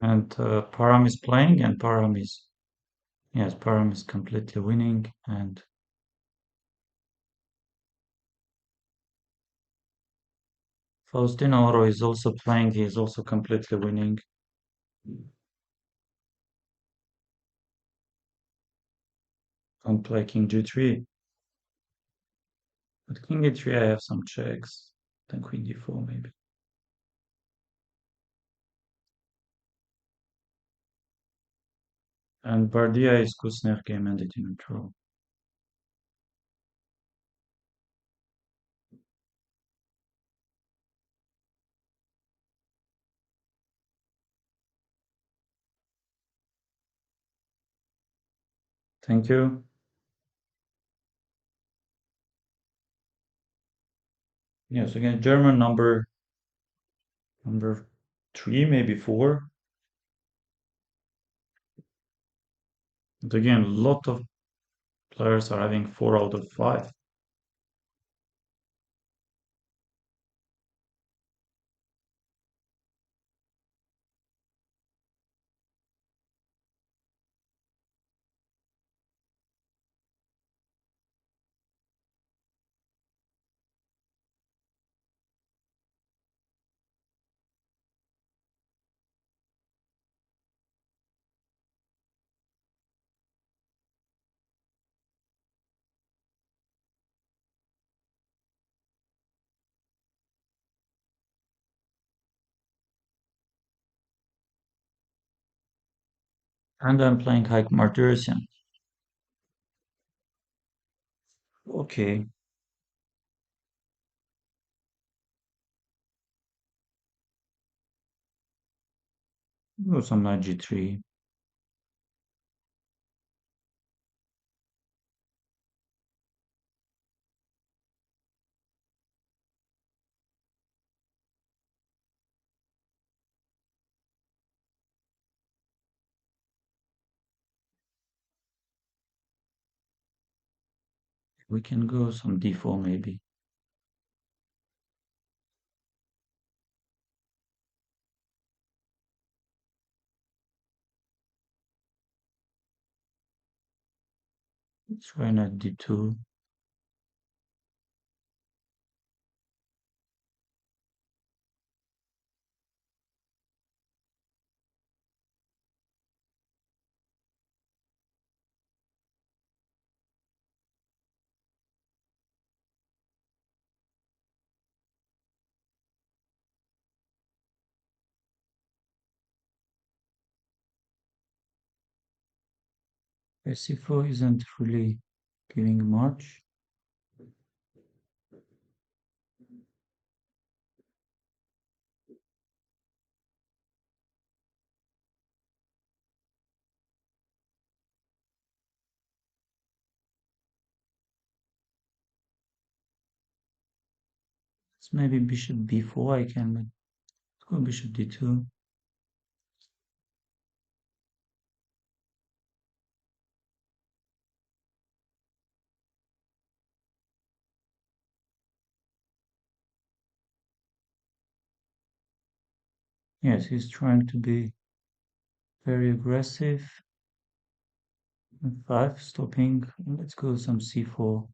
And Param is playing, and Param is, yes, Param is completely winning, and Faustino Oro is also playing, he is also completely winning. I'm playing King G3. But King E3, I have some checks. Then Queen D4, maybe. And Bardia is Kuznets game ended in a draw. Thank you. Yes, again, German number three, maybe four. But again, a lot of players are having 4 out of 5. And I'm playing Hike Martyrian. Okay, do some knight G3. We can go some D4 maybe. Let's try knight D2. C4 isn't really giving much. It's maybe bishop B4 I can, but let's go bishop D2. Yes, he's trying to be very aggressive. And 5 stopping. Let's go some C4.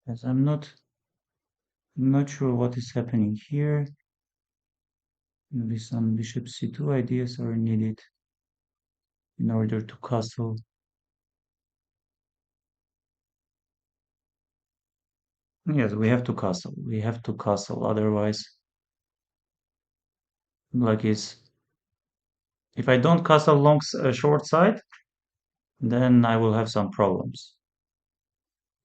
As I'm not sure what is happening here. Maybe some bishop c2 ideas are needed in order to castle. Yes, we have to castle. We have to castle. Otherwise, like it's if I don't castle long short side, then I will have some problems.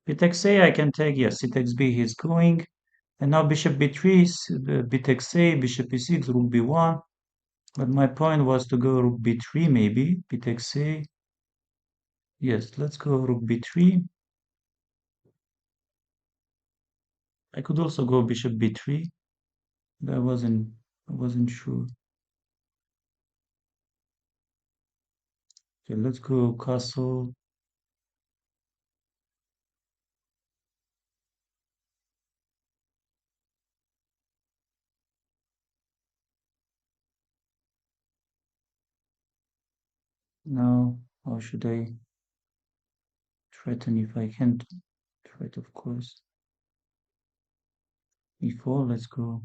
B takes A, I can take, yes, C takes B, he's going. And now bishop b3, b takes A, bishop e6, rook b1. But my point was to go rook b3 maybe, b takes A. Yes, let's go rook b3. I could also go bishop b3, but I wasn't sure. Okay, let's go castle. Now, how should I threaten if I can't threat, of course. e4, let's go.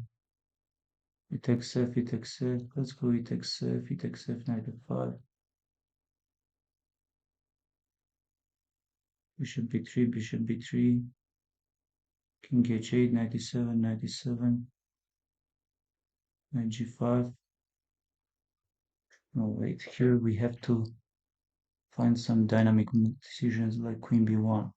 E takes f, e takes f, let's go e takes f, e takes f, knight f5. Bishop b3, bishop b3, king h8, knight e7, knight e7, knight g5. No, wait, here we have to find some dynamic decisions like queen b1.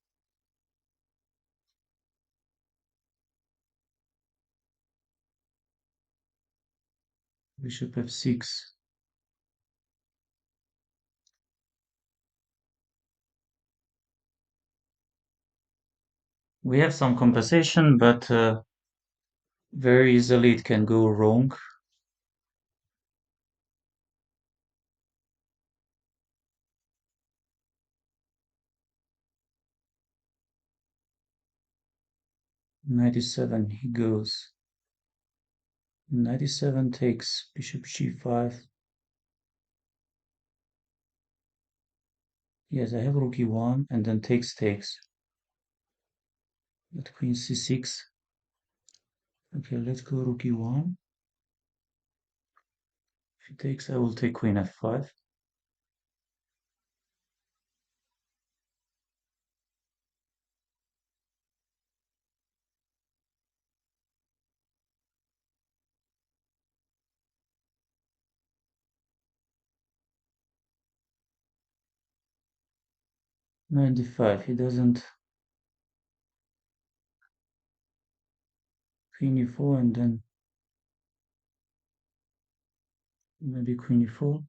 Bishop f6. We have some compensation, but very easily it can go wrong. Knight e7, he goes. Knight e7 takes bishop g5. Yes, I have rook e1 and then takes. But queen c6. Okay, let's go rook e1. If he takes, I will take queen f5. Knight d5, he doesn't. Queen e4 and then maybe queen e4.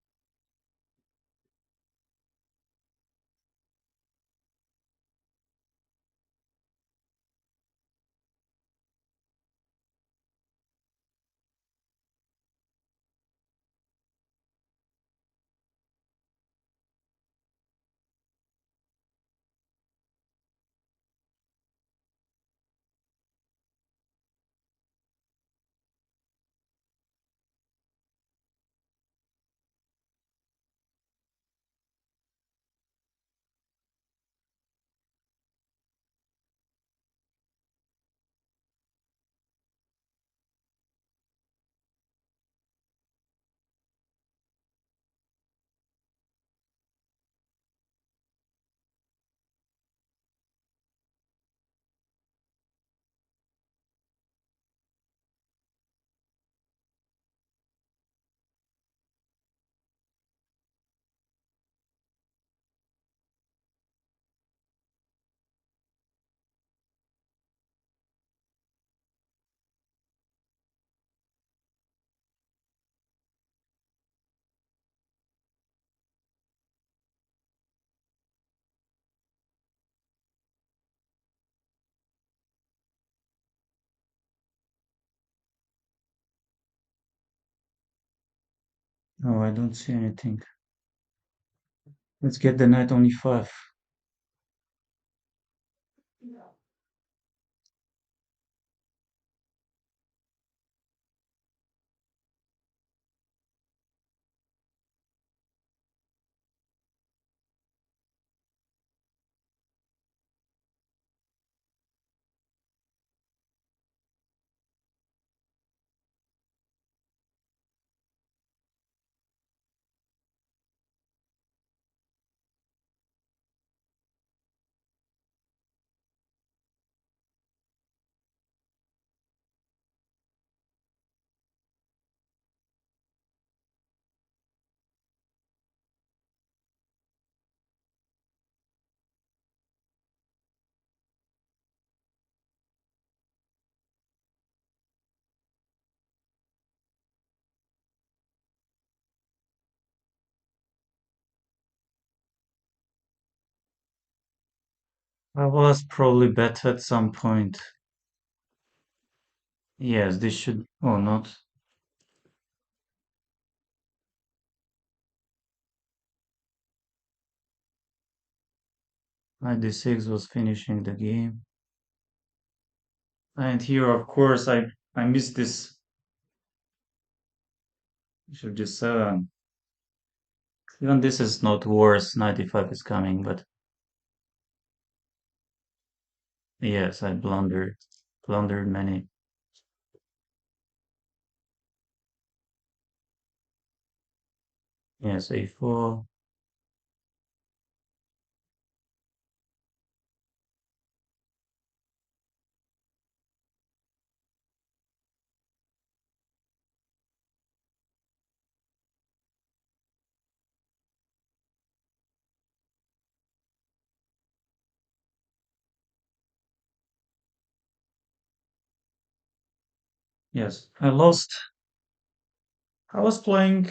No, I don't see anything. Let's get the knight on e5. I was probably better at some point. Yes, this should, or not. Knight d6 was finishing the game. And here, of course, I missed this bishop g7. Even this is not worse. Knight e5 is coming, but yes, I blundered many. Yes, a4. Yes, I lost. I was playing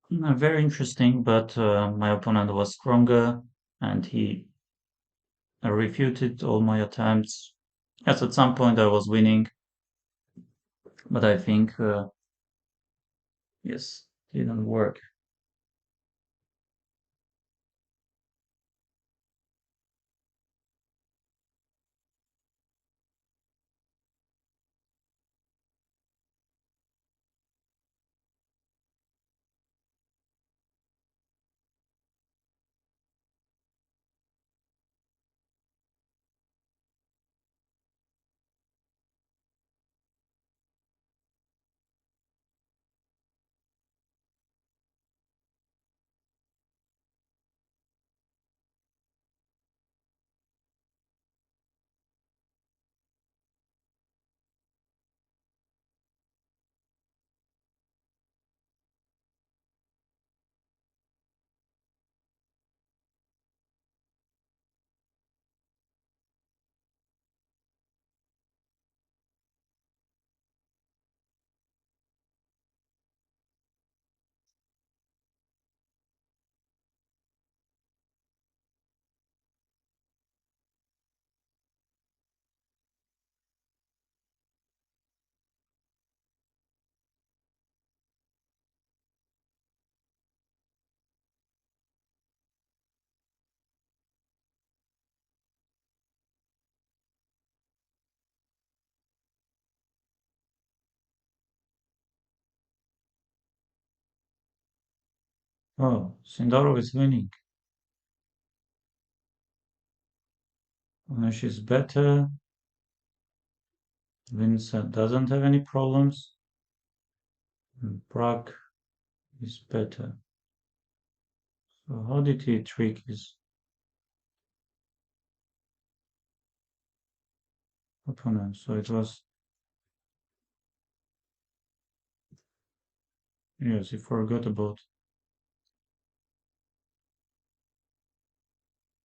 very interesting, but my opponent was stronger, and he refuted all my attempts. Yes, at some point I was winning, but I think yes, didn't work. Oh, Sindorov is winning. Onish is better. Vincent doesn't have any problems. And Prague is better. So how did he trick his opponent? So it was, yes, he forgot about.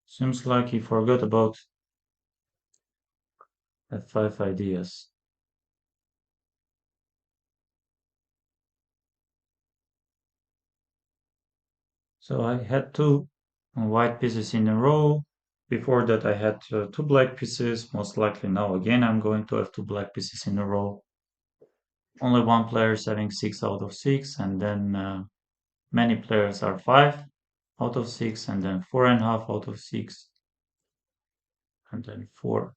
Seems like he forgot about F5 ideas. So I had two white pieces in a row. Before that, I had two black pieces. Most likely now again, I'm going to have two black pieces in a row. Only one player is having 6 out of 6, and then many players are 5 out of 6, and then 4.5 out of 6, and then 4.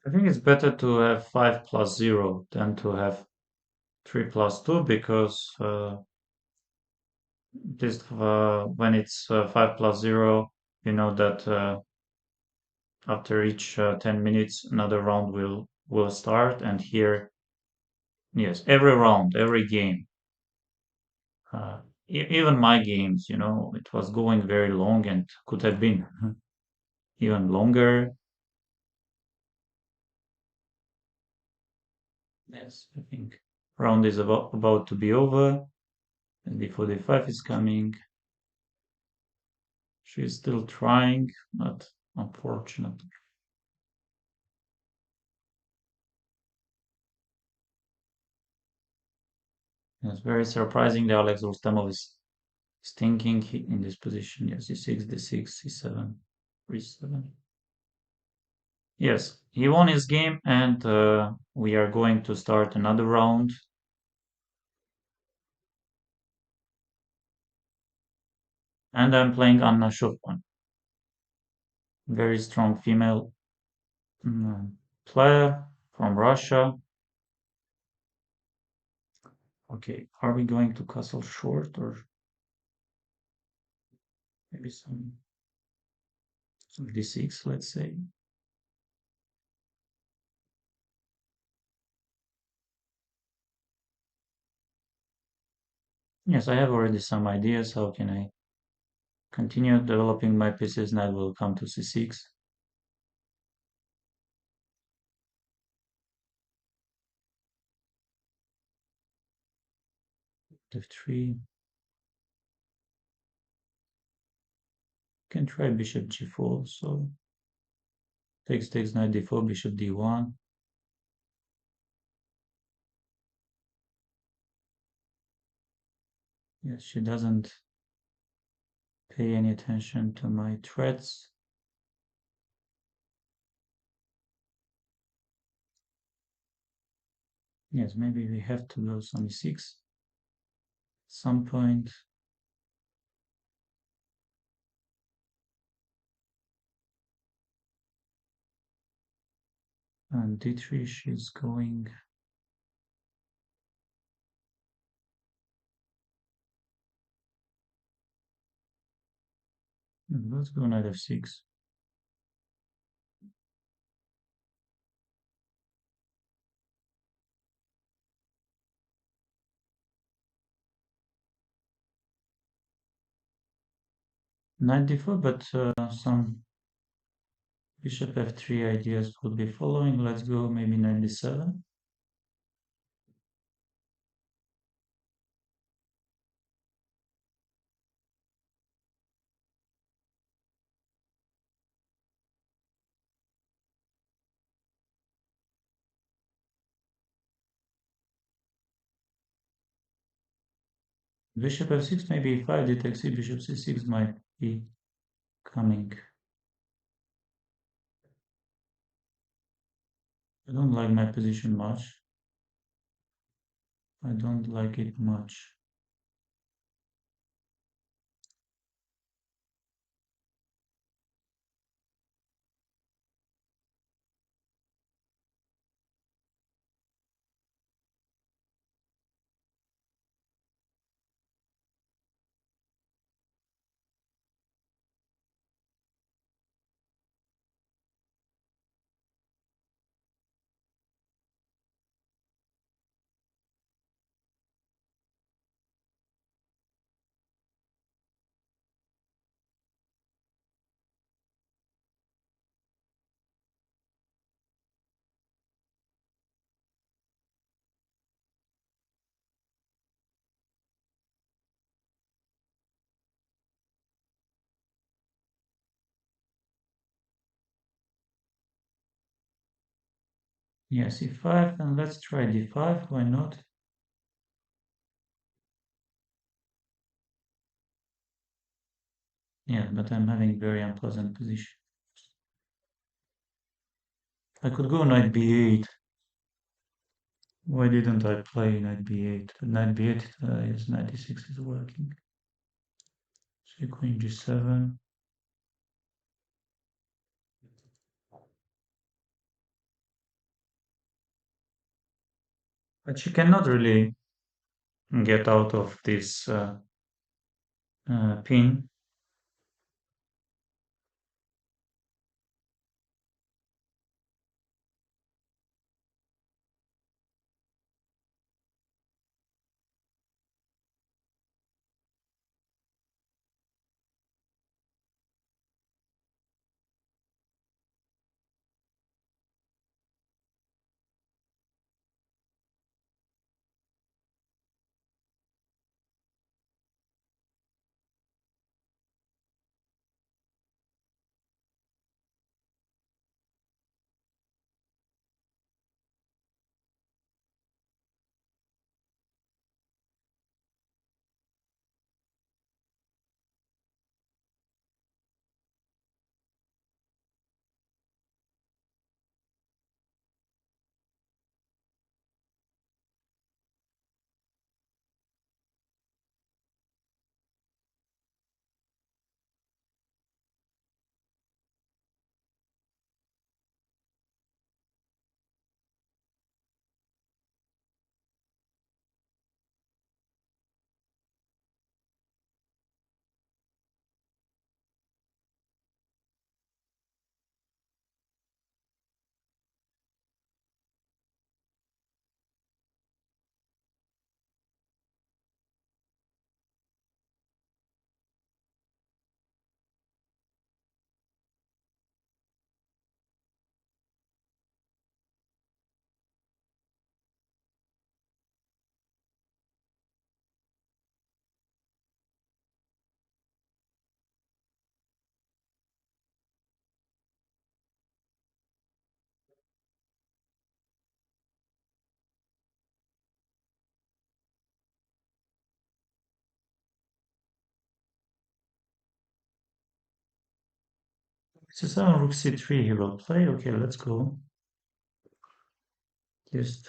I think it's better to have 5 plus 0 than to have 3 plus 2 because this when it's 5 plus 0, you know that after each 10 minutes another round will start, and here, yes, every round, every game, uh, even my games, it was going very long and could have been even longer. Yes, I think round is about to be over. And d4 d5 is coming. She's still trying, but unfortunately. It's very surprising that Alex Rustamov is thinking in this position. Yes, c6, d6, c7, e7. Yes, he won his game, and we are going to start another round. And I'm playing Anna Shufman, very strong female mm, player from Russia. Okay, are we going to castle short or maybe some d6, let's say? Yes, I have already some ideas. How can I continue developing my pieces? Knight will come to c6. f3. Can try bishop g4. So takes knight d4, bishop d1. Yes, she doesn't pay any attention to my threats. Yes, maybe we have to go some e6 at some point. And d3, she's going. Let's go knight f6. Knight d4, but some bishop f3 ideas would be following. Let's go maybe knight d7. Bishop f6, maybe e5, d takes c, bishop c6 might be coming. I don't like my position much. I don't like it much. Yes, e5, and let's try d5, why not? Yeah, but I'm having very unpleasant position. I could go knight b8. Why didn't I play knight b8? Knight b8, yes, knight d6 is working. So queen g7. But she cannot really get out of this pin. C7, rook c3 he will play. Okay, let's go. Just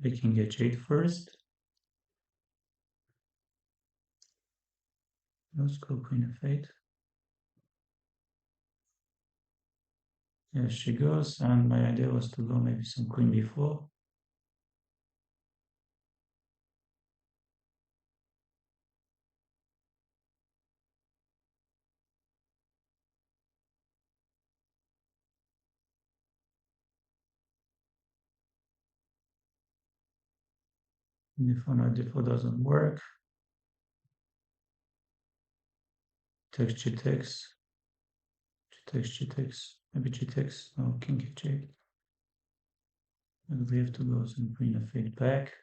making h8 first. Let's go queen f8. Yes, she goes, and my idea was to go maybe some queen b4. d4, no, d4 doesn't work. Takes, g takes, g takes, g takes, maybe g takes, no, king h8. And we have to go some queen f8 back.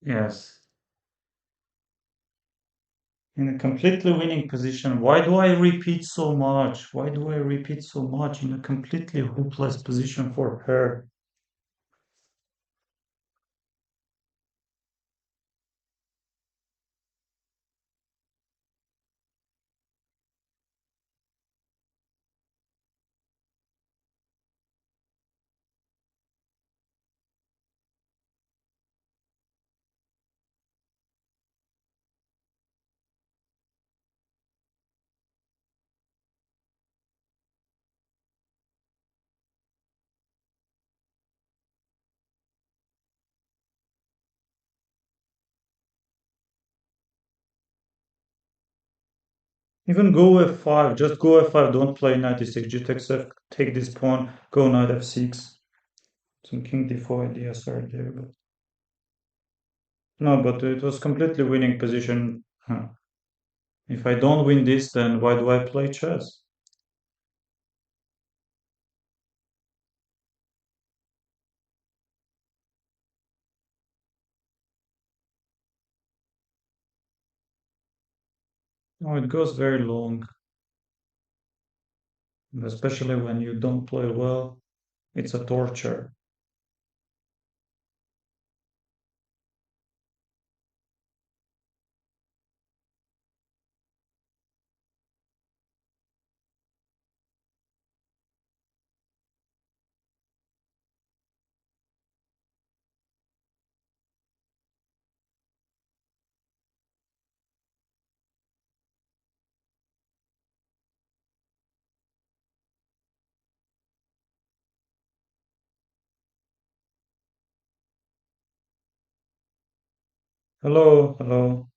Yes. In a completely winning position. Why do I repeat so much? Why do I repeat so much in a completely hopeless position for her? Even go f5, just go f5, don't play knight e6, g takes f, take this pawn, go knight f6. Some king d4 ideas are there, but no, but it was completely winning position. Huh. If I don't win this, then why do I play chess? No, it goes very long, especially when you don't play well. It's a torture. Hello, hello.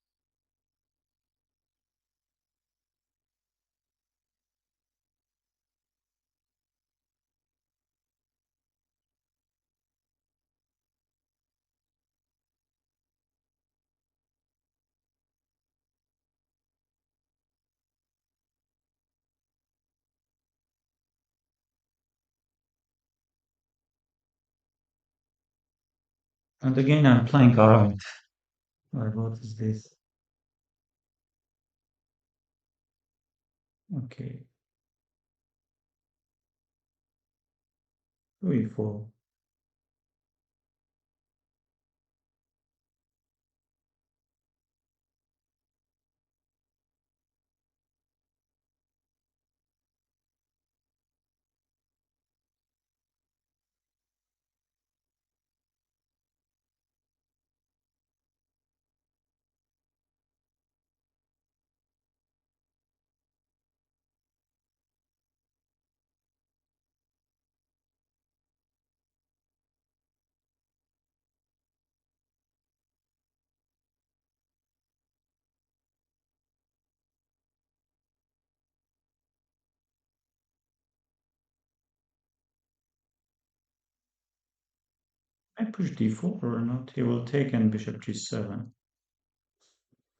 And again, I'm playing around. What is this? Okay, 3, 4. I push d4 or not? He will take and bishop g7.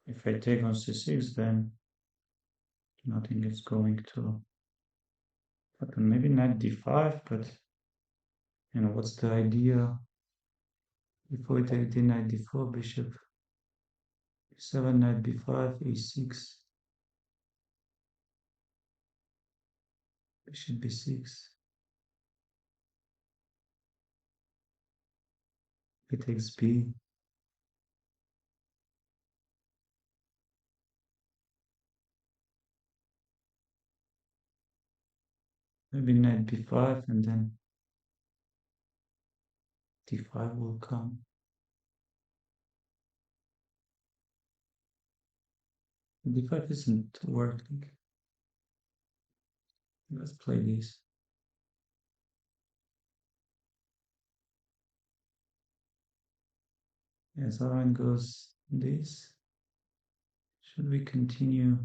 If I take on c6, then nothing is going to happen. Maybe knight d5, but what's the idea? Before I take d knight d4, bishop e7, knight b5, e6, bishop b6, he takes b, maybe knight b5, and then d5 will come. d5 isn't working. Let's play this. As Aaron goes this, should we continue?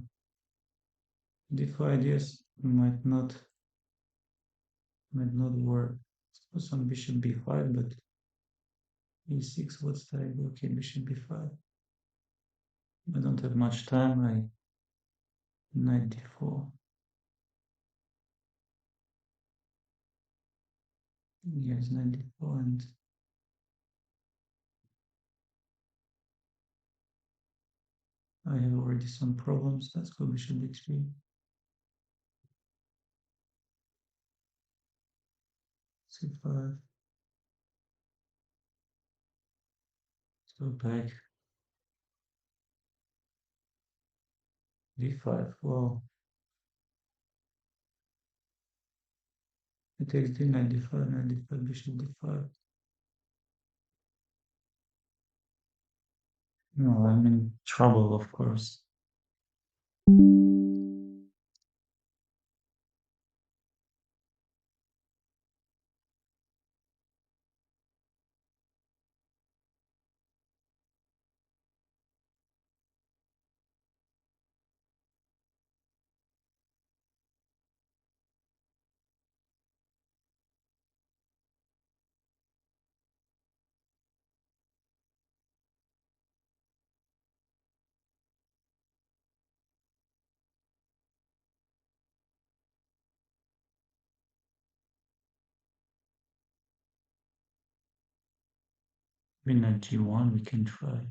d4 ideas might not work. Suppose on bishop b5, but e6, what's the idea? Okay, bishop b5. I don't have much time. Knight d4. Yes, knight d4, and I have already some problems. Let's go bishop d3. c5. Let's go back. d5. Well, it takes d knight d5, knight d5, bishop d5. No, I'm in trouble, of course. Queen at g1, we can try.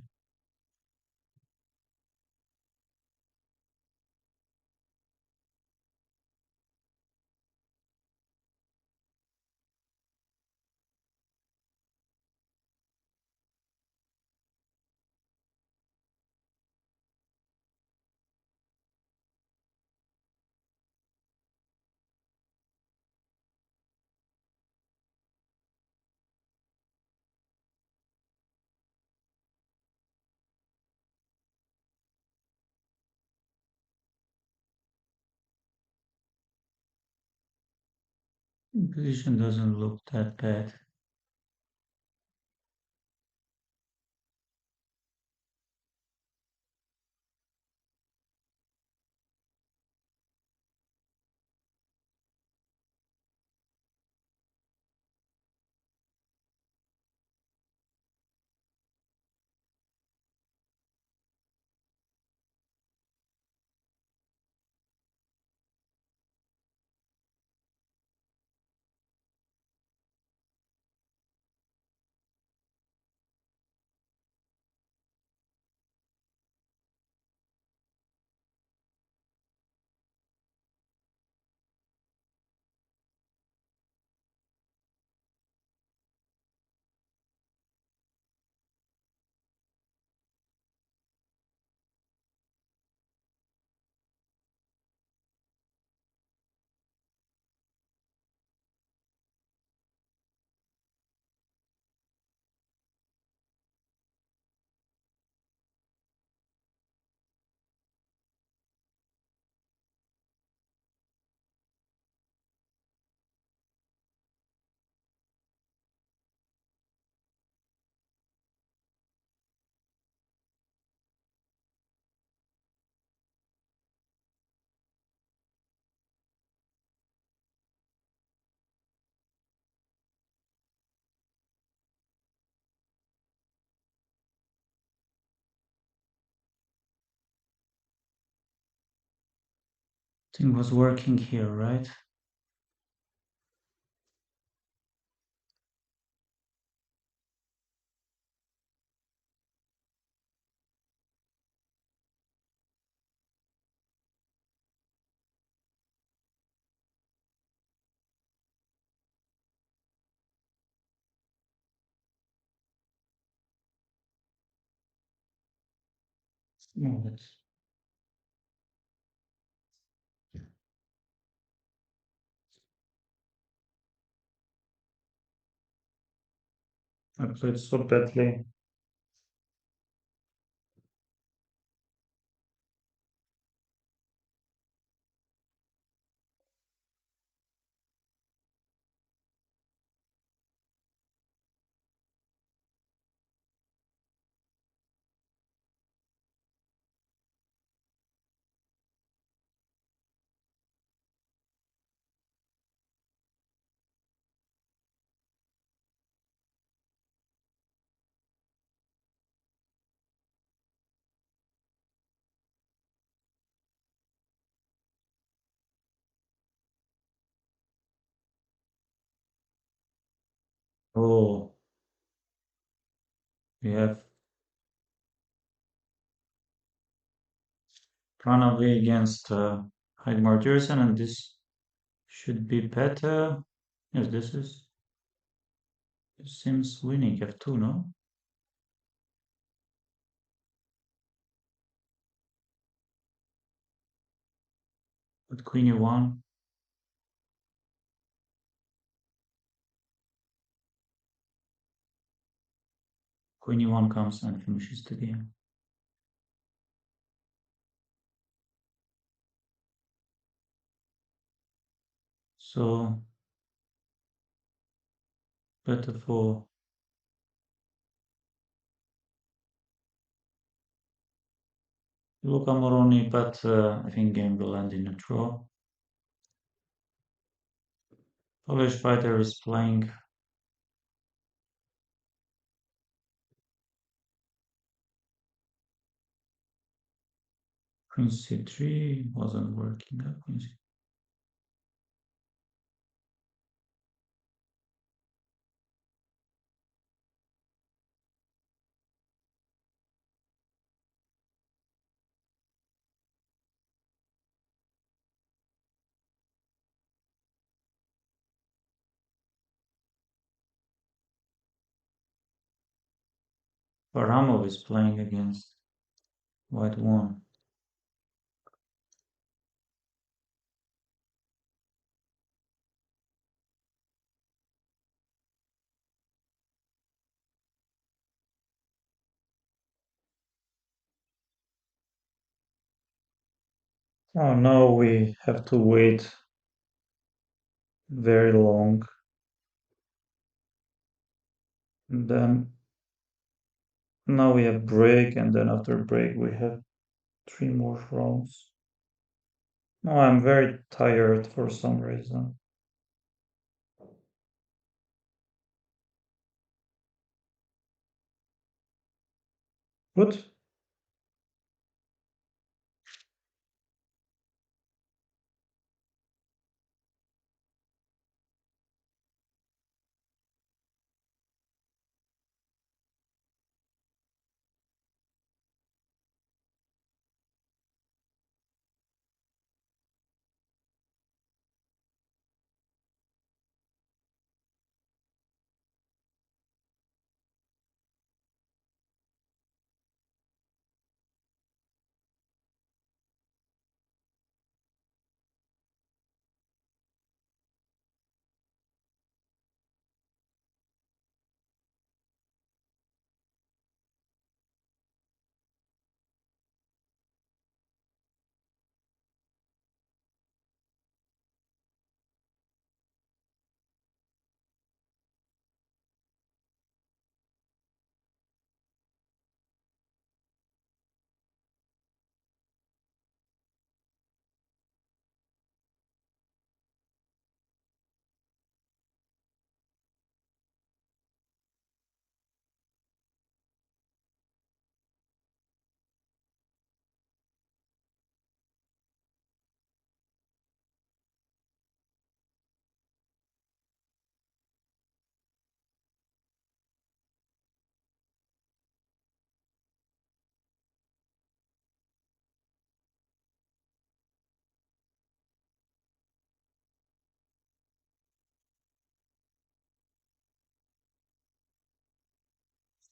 Position doesn't look that bad. Thing was working here, right? No, I played so badly. Oh, we have run away against Heidmar Jersen, and this should be better. Yes, this seems winning f2, no? But queen e1, queen e1 comes and finishes the game. So better for Luca Moroni, but I think game will end in a draw. Polish fighter is playing queen c3, wasn't working. Queen c Baramov is playing against white one. Oh, now we have to wait very long. And then now we have break, and then after break we have three more rounds. No, I'm very tired for some reason. But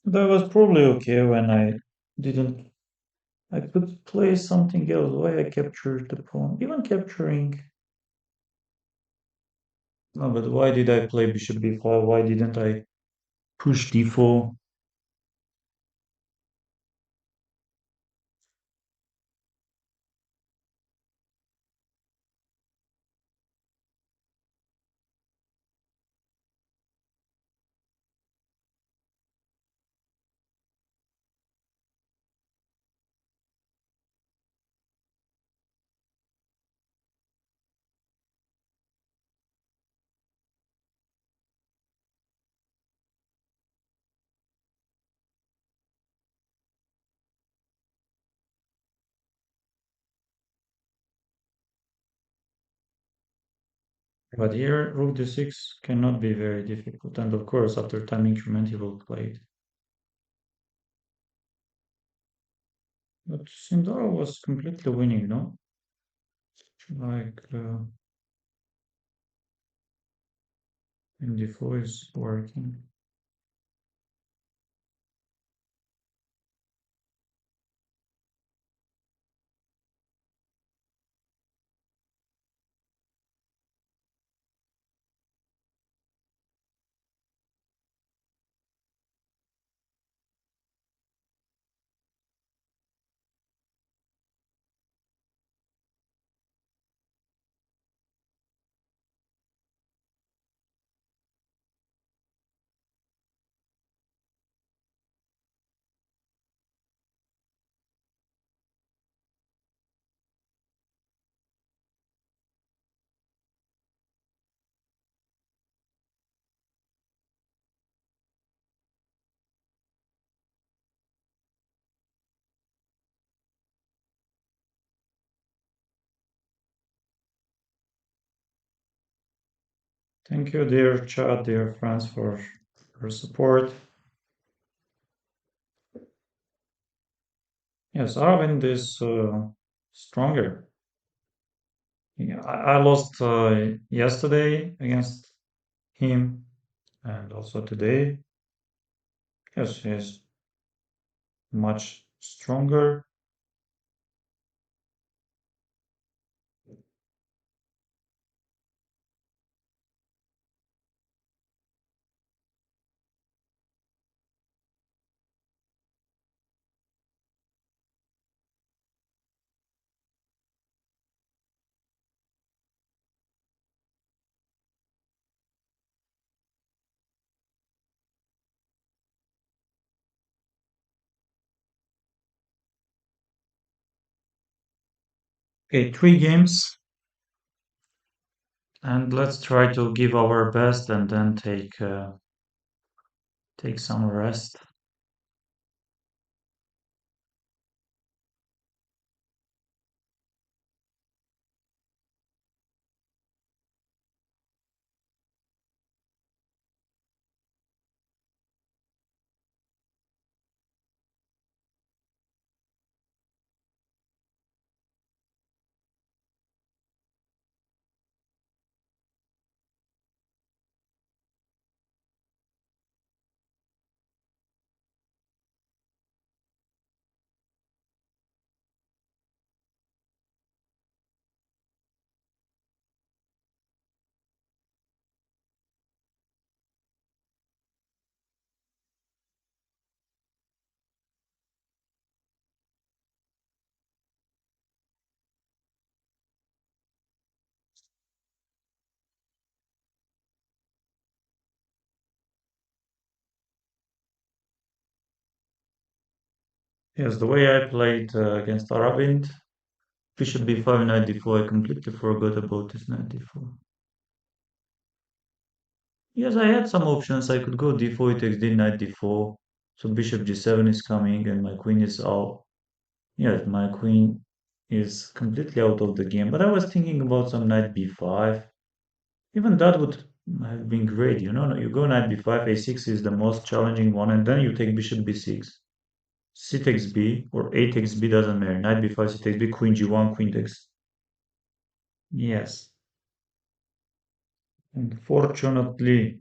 that was probably okay when I didn't. I could play something else. Why I captured the pawn? Even capturing. No, but why did I play bishop b5? Why didn't I push d4? But here, rook d6 cannot be very difficult. And of course, after time increment, he will play it. But Sindara was completely winning, no? Like, in d4 is working. Thank you, dear chat, dear friends, for your support. Yes, Arvind is stronger. Yeah, I lost yesterday against him, and also today. Yes, yes. much stronger. Okay, 3 games, and let's try to give our best and then take some rest. Yes, the way I played against Aravind, bishop b5 knight d4. I completely forgot about this knight d4. Yes, I had some options. I could go d4, it takes d, knight d4. So bishop g7 is coming, and my queen is out. Yes, my queen is completely out of the game. But I was thinking about some knight b5. Even that would have been great. You go knight b5, a6 is the most challenging one, and then you take bishop b6. C takes b, or a takes b, doesn't matter. Knight b5, c takes b, queen g1, queen takes. Yes. Unfortunately,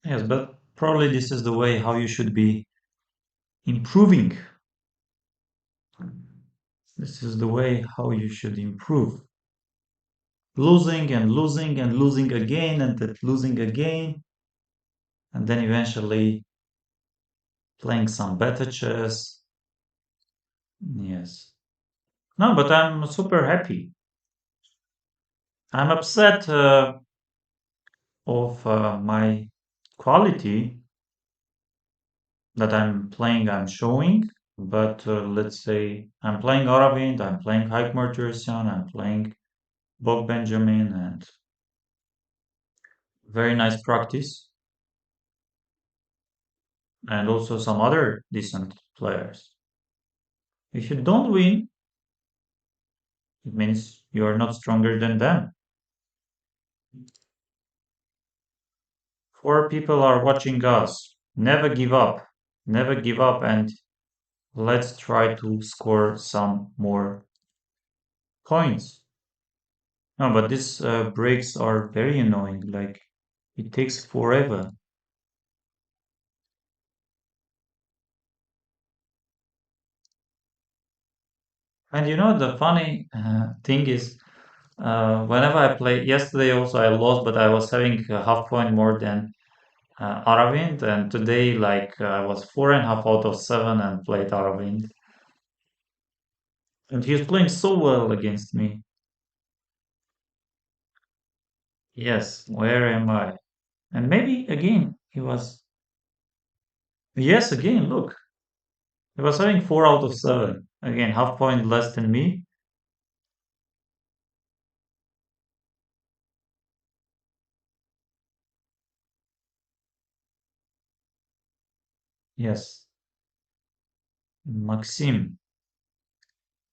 yes, but probably this is the way how you should be improving. This is the way how you should improve. Losing and losing and losing again and then losing again, and then eventually playing some better chess. Yes. No, but I'm super happy. I'm upset of my quality that I'm showing. But let's say I'm playing Aravind, I'm playing Haik Martirosyan, I'm playing Bog Benjamin, and very nice practice, and also some other decent players. If you don't win, it means you are not stronger than them. Four people are watching us. Never give up. Never give up, and let's try to score some more points. No, but these breaks are very annoying. Like, it takes forever. And the funny thing is, whenever I play, yesterday also I lost, but I was having a half point more than Aravind, and today, like, I was 4.5 out of 7 and played Aravind. And he was playing so well against me. Yes, where am I? And maybe again, he was. Yes, again, look. He was having 4 out of 7. Again, half point less than me. Yes, Maxim.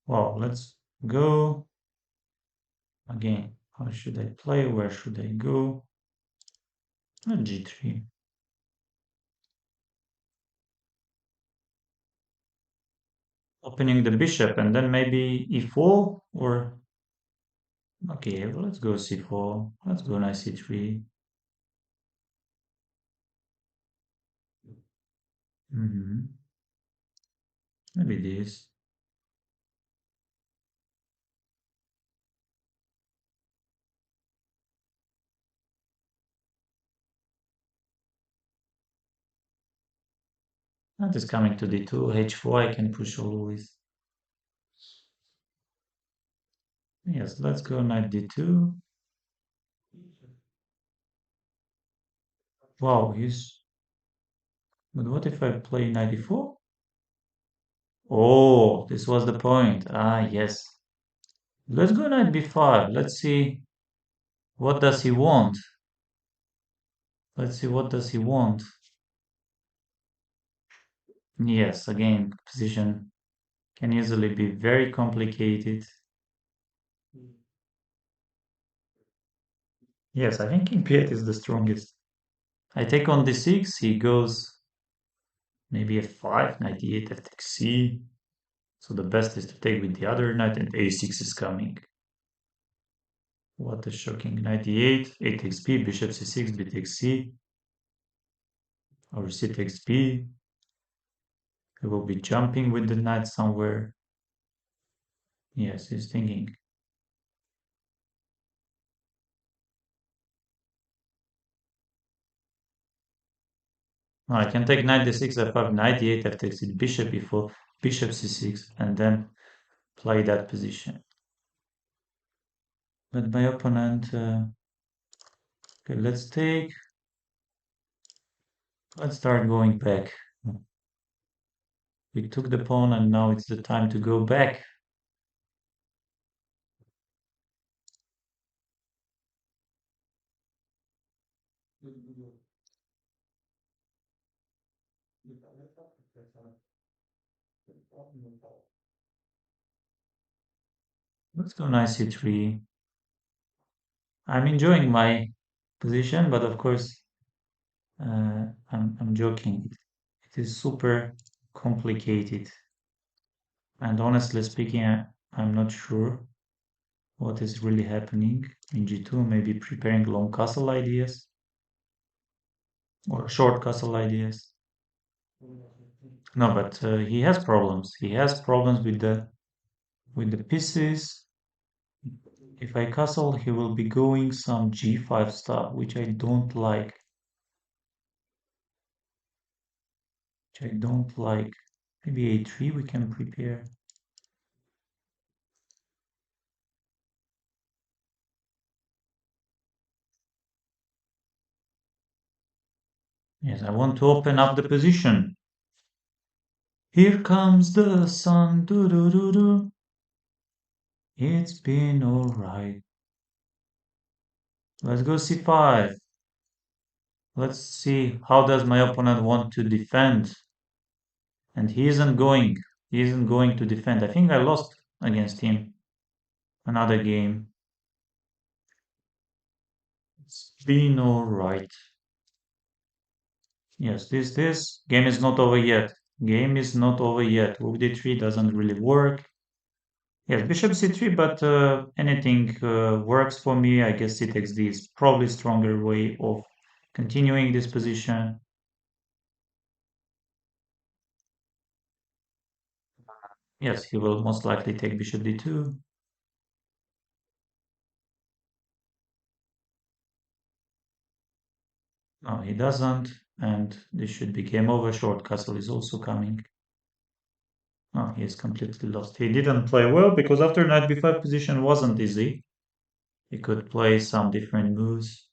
Well, let's go again. How should I play? Where should I go? G3. Opening the bishop and then maybe e4 or okay, well, let's go c4. Let's go knight c3. Hmm. Maybe this. That is coming to d2. h4 I can push always. Yes, let's go knight d2. Wow, he's. But what if I play knight d4? Oh, this was the point. Ah, yes. Let's go knight b5. Let's see what does he want. Let's see what does he want. Yes, again, position can easily be very complicated. Yes, I think king p8 is the strongest. I take on d6, he goes maybe f5, knight e8, f takes c. So the best is to take with the other knight, and a6 is coming. What a shocking. Knight e8, a takes b, bishop c6, b takes c, or c takes b. He will be jumping with the knight somewhere. Yes, he's thinking. No, I can take knight d6, f5, knight e8, f takes it, bishop e4, bishop c6, and then play that position. But my opponent, okay, let's start going back. We took the pawn and now it's the time to go back. Let's go knight c3. I'm enjoying my position, but of course, I'm joking. It is super complicated. And honestly speaking, I'm not sure what is really happening in g2. Maybe preparing long castle ideas or short castle ideas. No, but he has problems. He has problems with the pieces. If I castle, he will be going some g5 stuff, which I don't like. Which I don't like. Maybe a3 we can prepare. Yes, I want to open up the position. Here comes the sun. Doo -doo -doo -doo. It's been alright. Let's go c5. Let's see how does my opponent want to defend. And he isn't going. He isn't going to defend. I think I lost against him. Another game. It's been alright. Yes, this game is not over yet. Game is not over yet. Rook d3 doesn't really work. Yes, bishop c3, but anything works for me. I guess c takes d is probably stronger way of continuing this position. Yes, he will most likely take bishop d2. No, he doesn't. And this should be game over. Short castle is also coming. Oh, he is completely lost. He didn't play well because after knight b5 position wasn't easy. He could play some different moves.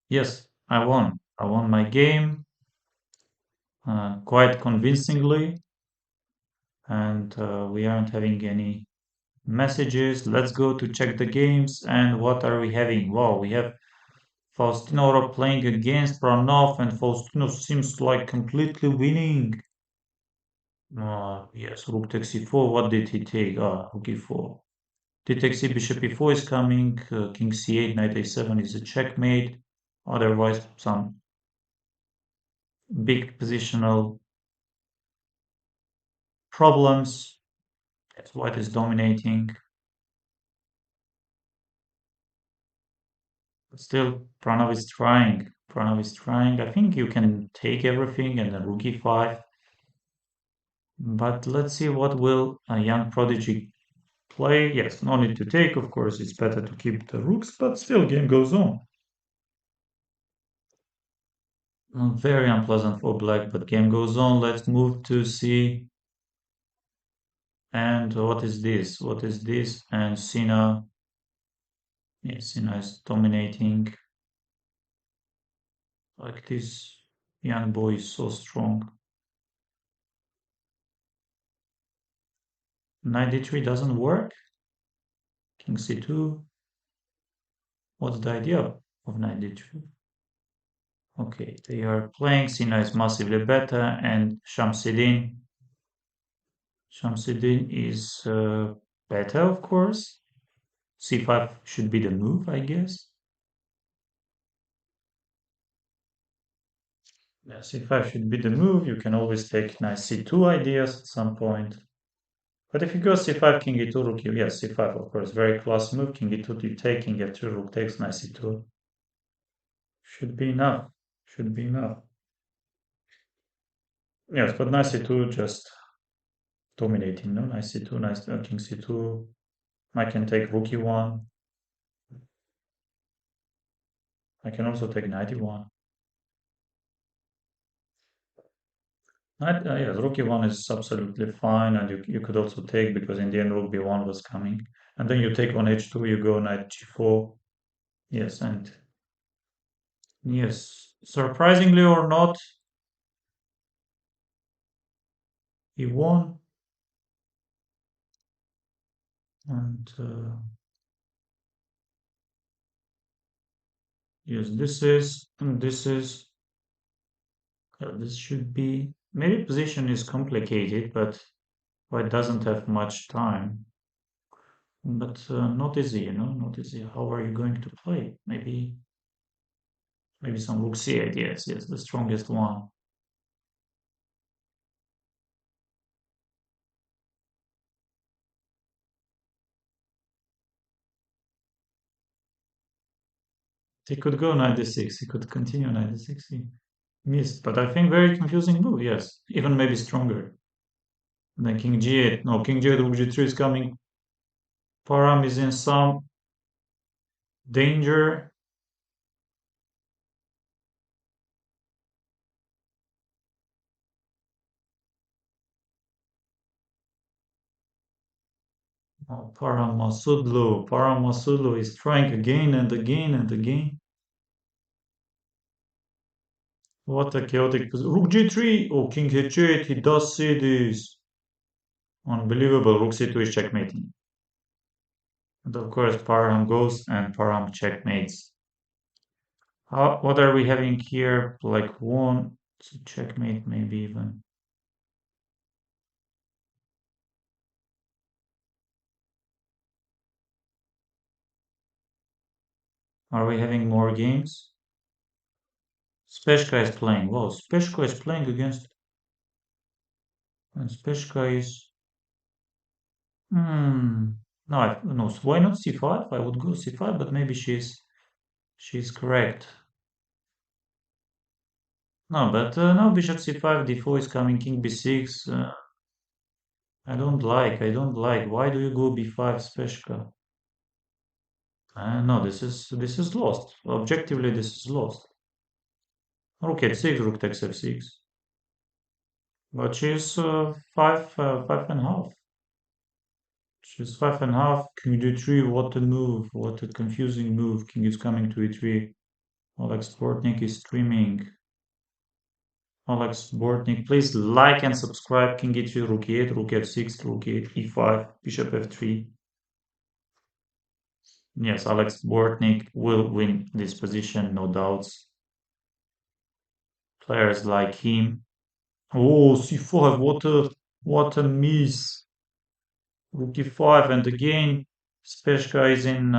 Yes, I won. I won my game quite convincingly, and we aren't having any messages. Let's go to check the games. And what are we having? Wow, we have Faustino playing against Pranov, and Faustino seems like completely winning. Yes, rook takes e4. What did he take? Rook e4. D takes e, bishop e4 is coming. King c8, knight a7 is a checkmate. Otherwise, some big positional problems. As white is dominating. But still, Pranav is trying. Pranav is trying. I think you can take everything and then rook e5. But let's see what will a young prodigy play. Yes, no need to take. Of course, it's better to keep the rooks, but still, game goes on. Very unpleasant for black, but game goes on. Let's move to c. And what is this? What is this? And Sina. Yes, Sina is dominating. Like this young boy is so strong. Knight d3 doesn't work. King c2. What's the idea of knight d3? Okay, they are playing. Sina is massively better, and Shamsuddin is better, of course. c5 should be the move, I guess. Yeah, c5 should be the move. You can always take knight c2 ideas at some point. But if you go c5, king e2, rook e, yes, c5, of course, very class move. King e2, you take, king f2, rook takes, knight c2. Should be enough. Should be enough. Yes, but knight c2 just dominating, no? Knight c2, knight king c2. I can take rook e1. I can also take knight e1. Yes, rook e1 is absolutely fine, and you could also take because in the end rook b1 was coming. And then you take on h2, you go knight g4. Yes, and yes, surprisingly or not, he won. And yes, this should be, maybe position is complicated, but white doesn't have much time. But not easy, not easy. How are you going to play? Maybe some rook c8. Yes, the strongest one. He could go knight d6. He could continue knight d6. He missed, but I think very confusing move. Yes, even maybe stronger. Then king g8. No, king g8, rook g3 is coming. Param is in some danger. Oh, Param Masudlu is trying again and again and again. What a chaotic position. Rook g3. Oh, king h8. He does see this. Unbelievable. Rook c2 is checkmating. And of course, Parham goes and Parham checkmates. What are we having here? Like one checkmate, maybe even. Are we having more games? Speshka is playing. Well, Speshka is playing against. And Speshka is. Hmm. No. Why not c5? I would go c5, but maybe she's correct. No, but now bishop c5, d4 is coming, king b6. I don't like. Why do you go b5, Speshka? No, this is lost. Objectively, this is lost. Rook h6, rook takes f6. But she's five and a half. She's five and a half. King d3. What a move! What a confusing move. King is coming to e3. Alex Bortnik is streaming. Alex Bortnik, please like and subscribe. King e3, rook e8, rook f6, rook e8, e5, bishop f3. Yes, Alex Bortnik will win this position, no doubts. Players like him. Oh, c5, what a miss. Rook e5, and again, Speshka is in.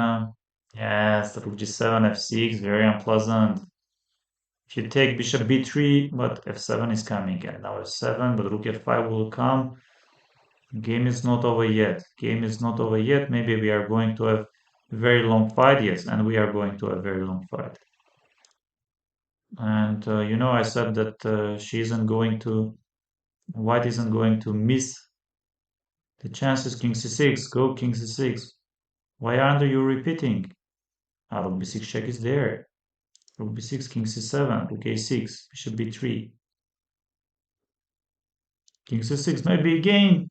Yes, rook g7, f6, very unpleasant. If you take bishop b3, but f7 is coming, and now f7, but rook f5 will come. Game is not over yet. Game is not over yet. Maybe we are going to have very long fight. Yes, and we are going to have very long fight. And I said that she isn't going to, White isn't going to miss the chances. King c6, go king c6. Why aren't you repeating? Rook b6 check is there. Rook b6, king c7, rook a6, bishop b3, king c6. Maybe again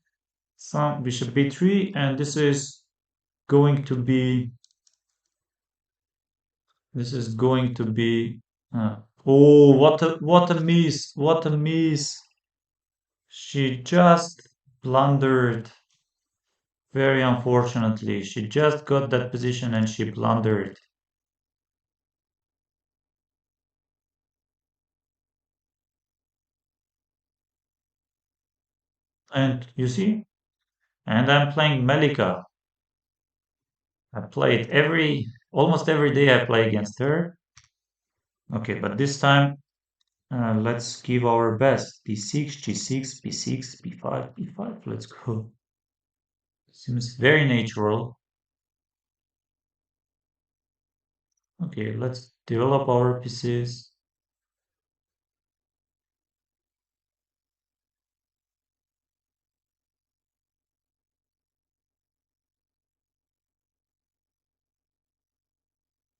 some bishop b3, and this is going to be This is going to be. Oh, what a miss! What a miss! She just blundered. Very unfortunately, she just got that position and she blundered. And you see, and I'm playing Melika. I play it almost every day. I play against her. Okay, but this time let's give our best. B6, G6, B6, B5, B5. Let's go. Seems very natural. Okay, let's develop our pieces.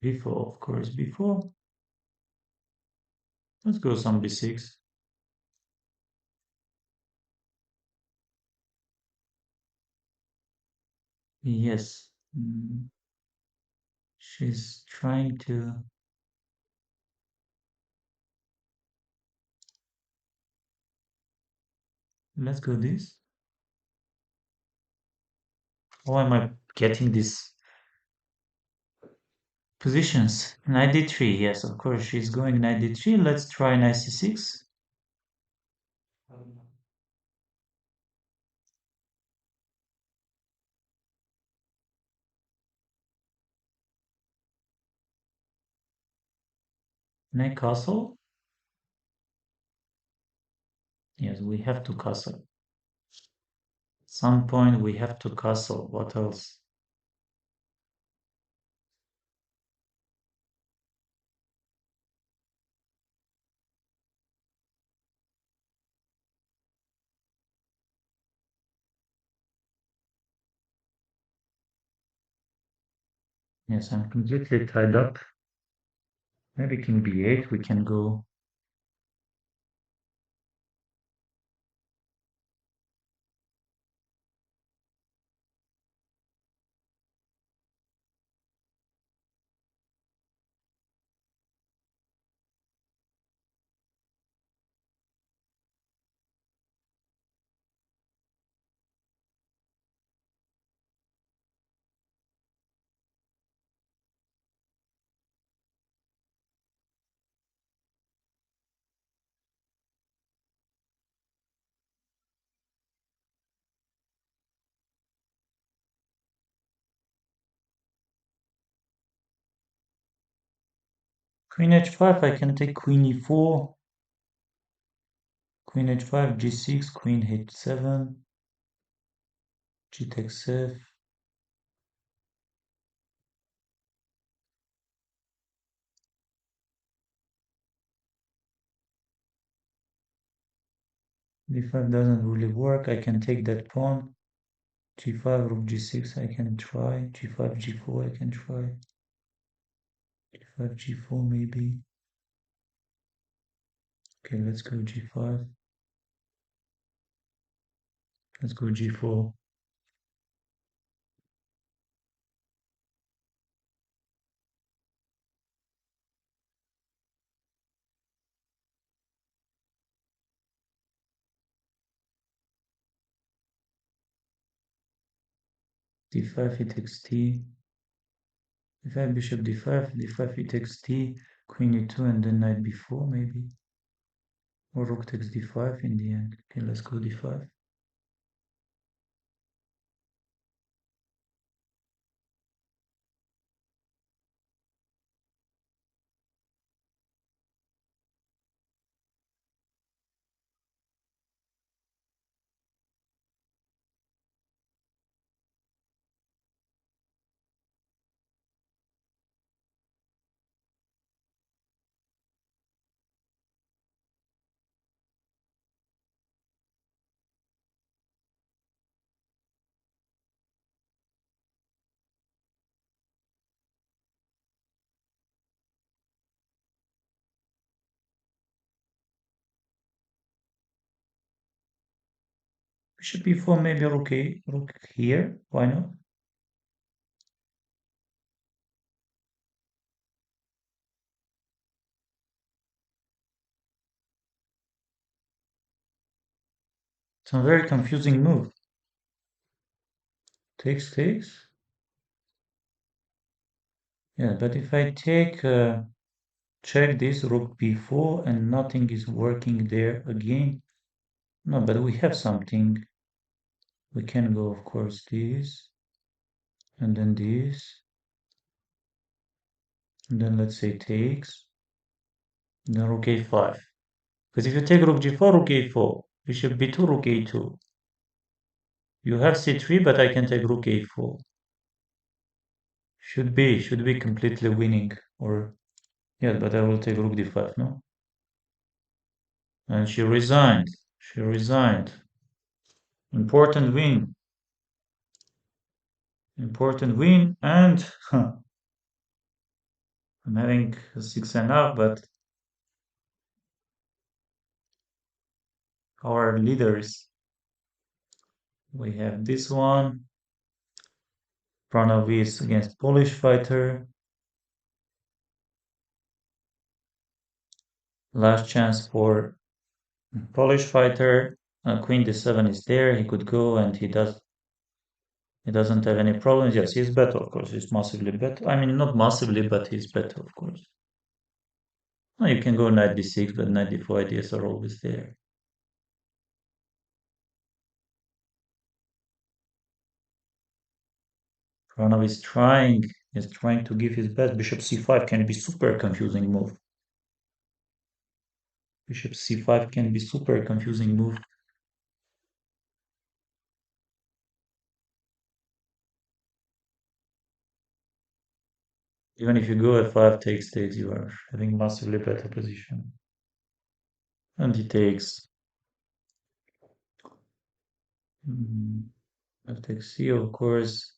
B4, of course, B4. Let's go some B6. Yes. She's trying to. Let's go this. Why am I getting these positions? Knight d3. Yes, of course, she's going knight d3. Let's try knight c6. Knight castle. Yes, we have to castle. At some point, we have to castle. What else? Yes, I'm completely tied up. Maybe king b8. We can go. Queen h5. I can take queen e4. Queen h5, g6, queen h7, g takes f. d5 doesn't really work. I can take that pawn. g5, rook g6, I can try. g5, g4, I can try. d5, g4 maybe. Okay, let's go g5. Let's go g4. d5 he takes t. d5 bishop d5, d5 he takes t, queen e2 and then knight b4 maybe. Or rook takes d5 in the end. Okay, let's go d5. Bishop e4 maybe rook here. Why not? It's a very confusing move. Takes, takes. Yeah, but if I take check this rook b4 and nothing is working there again. No, but we have something. We can go, of course, this and then this. And then let's say takes. And then rook a5. Because if you take rook g4, rook a4, bishop b2, rook a2. You have c3, but I can take rook a4. Should be completely winning. Or yeah, but I will take rook d5, no? And she resigned. She resigned. Important win. Important win. And I'm having a 6.5, but our leaders. We have this one. Pranav is against Polish fighter. Last chance for Polish fighter. Queen d7 is there. He could go, and he does. He doesn't have any problems. Yes, he's better, of course. He's massively better. I mean, not massively, but he's better, of course. No, you can go knight d6, but knight d4 ideas are always there. Pranav is trying to give his best. Bishop c5 can be super confusing move. Bishop c5 can be super confusing move. Even if you go f5 takes, you are having massively better position. And he takes f takes c, of course.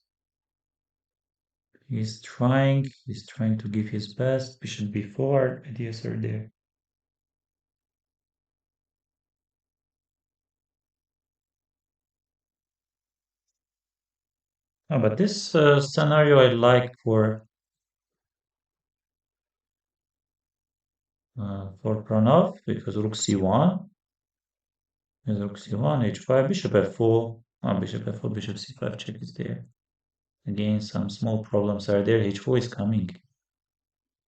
He's trying to give his best. Bishop b4, ideas are there. Oh, but this scenario I like for Pranav because rook c1 is rook c1, h5, bishop f4, bishop f4, bishop c5 check is there. Again, some small problems are there. h4 is coming.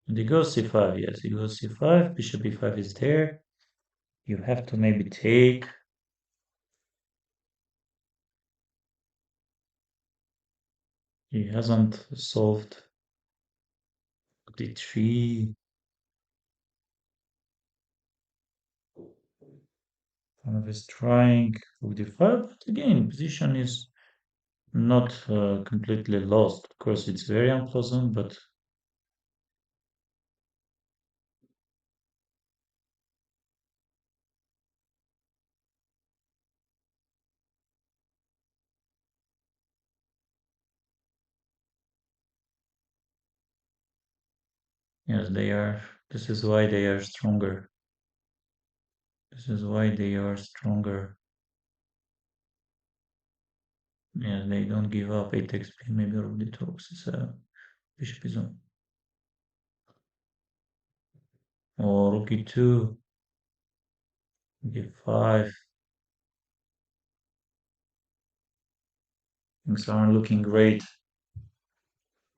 And he goes c5, yes, he goes c5, bishop e5 is there. You have to maybe take. He hasn't solved d3. Kind of is trying rook d5, but again, position is not completely lost. Of course, it's very unpleasant, but Yes, they are. This is why they are stronger. This is why they are stronger. Yeah, they don't give up. 8 XP, maybe already talks. It's a bishop is on. Oh, rook e2, g5. Things aren't looking great.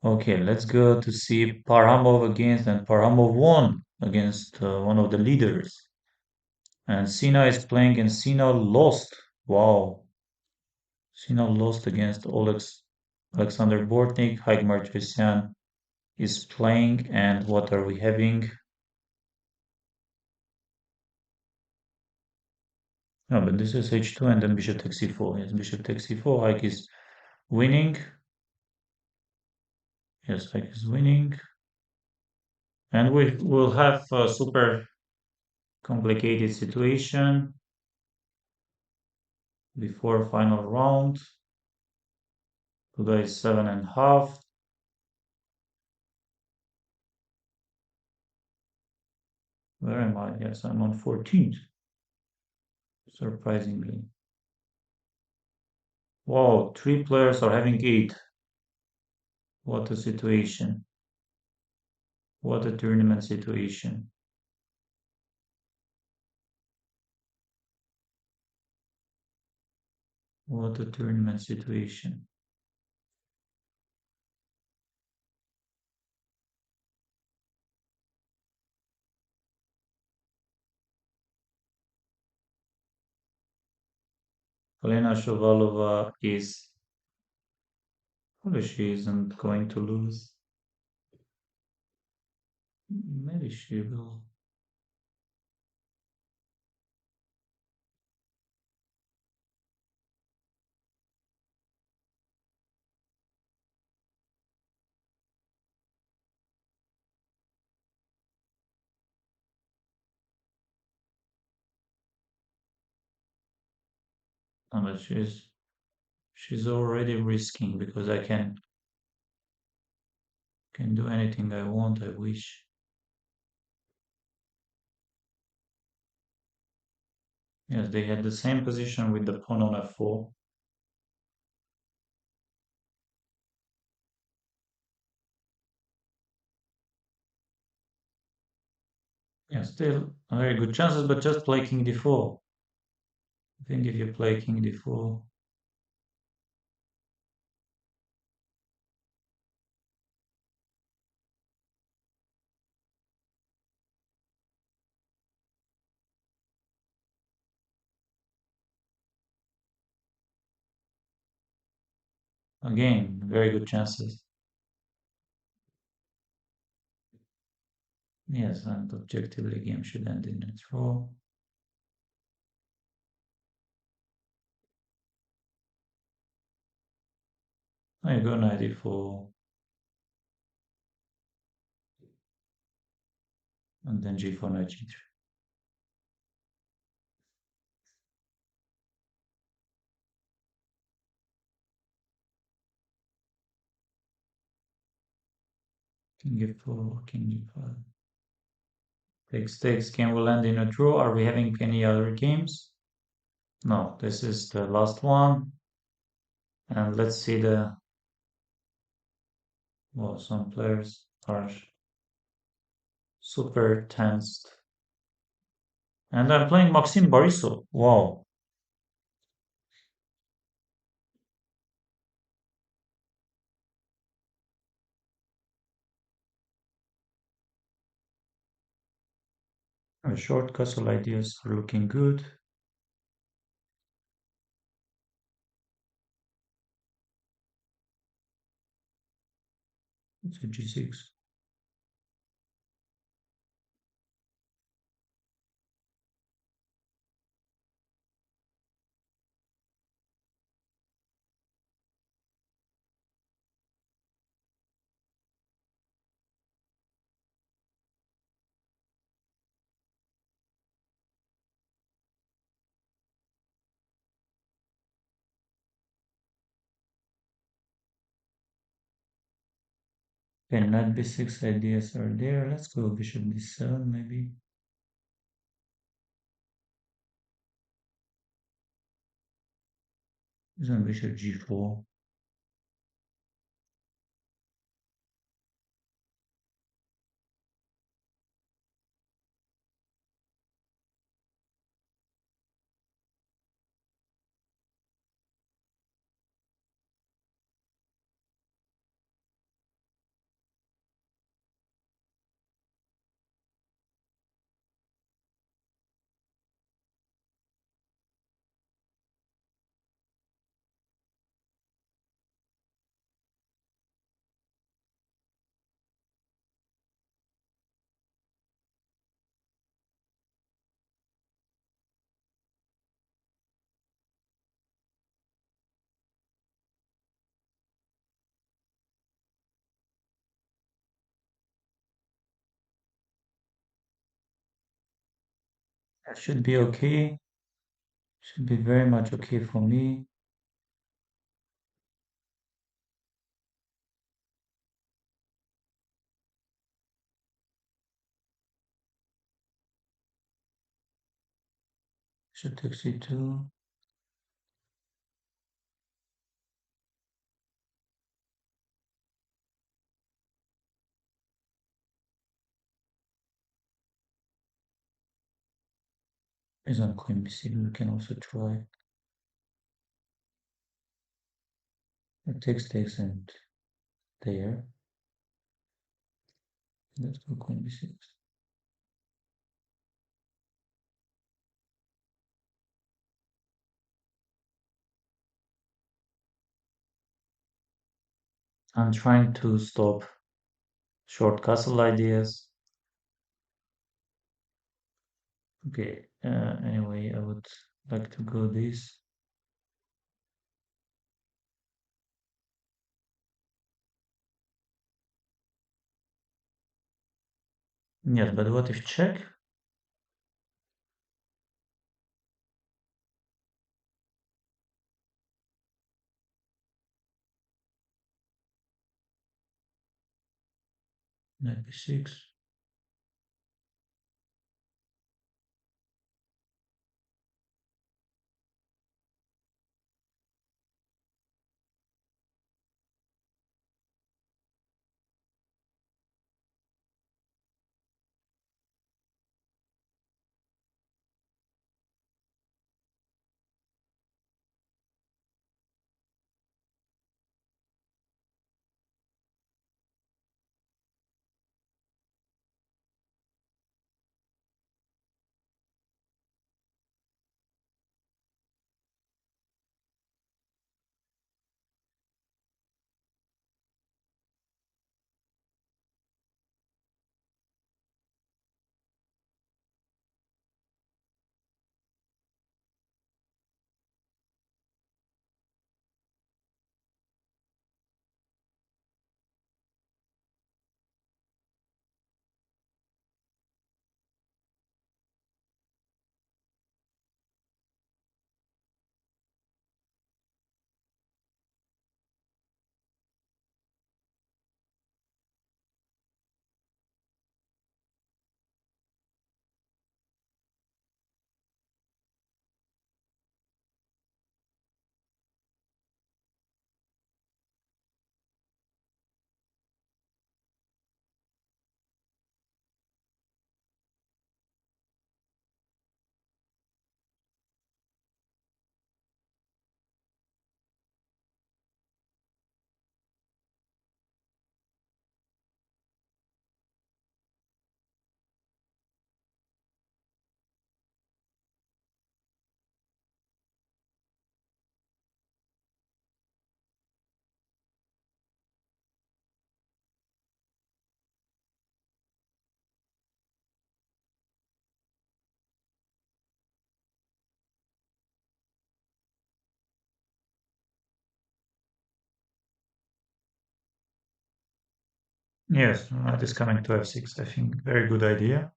Okay, let's go to see Parhamov against, and Parhamov won against one of the leaders. And Sina is playing, and Sina lost. Wow. Sina lost against Alexander Bortnik. Haig Marchesyan is playing, and what are we having? No, but this is h2 and then bishop takes c4. Yes, bishop takes c4. Haig is winning. Yes, Haig is winning. And we will have a super complicated situation before final round. Today is 7.5. Where am I? Yes, I'm on 14th. Surprisingly. Wow, three players are having 8. What a situation. What a tournament situation. What a tournament situation. Elena Shovalova is, well, she isn't going to lose. Maybe she will. No, but she's already risking because I can do anything I want, I wish. Yes, they had the same position with the pawn on f4. Yeah, still very good chances, but just play king d4. I think if you play king d4, again, very good chances. Yes, and objectively, game should end in a draw. I go knight e4, and then g4, knight g3. King f4, king g5. Takes, game will end in a draw. Are we having any other games? No, this is the last one. And let's see the, well, some players are super tensed. And I'm playing Maxim Borisov. Wow. Short castle ideas are looking good. It's a g6. Okay, knight b6 ideas are there. Let's go bishop d7 maybe. Then bishop g4. That should be okay. Should be very much okay for me. Bishop takes c2. Is on queen b6. We can also try. It takes and there. Let's go queen b6. I'm trying to stop short castle ideas. Okay, anyway, I would like to go this. Yes, but what if check? Knight b6. Yes, knight is coming to f6. I think very good idea.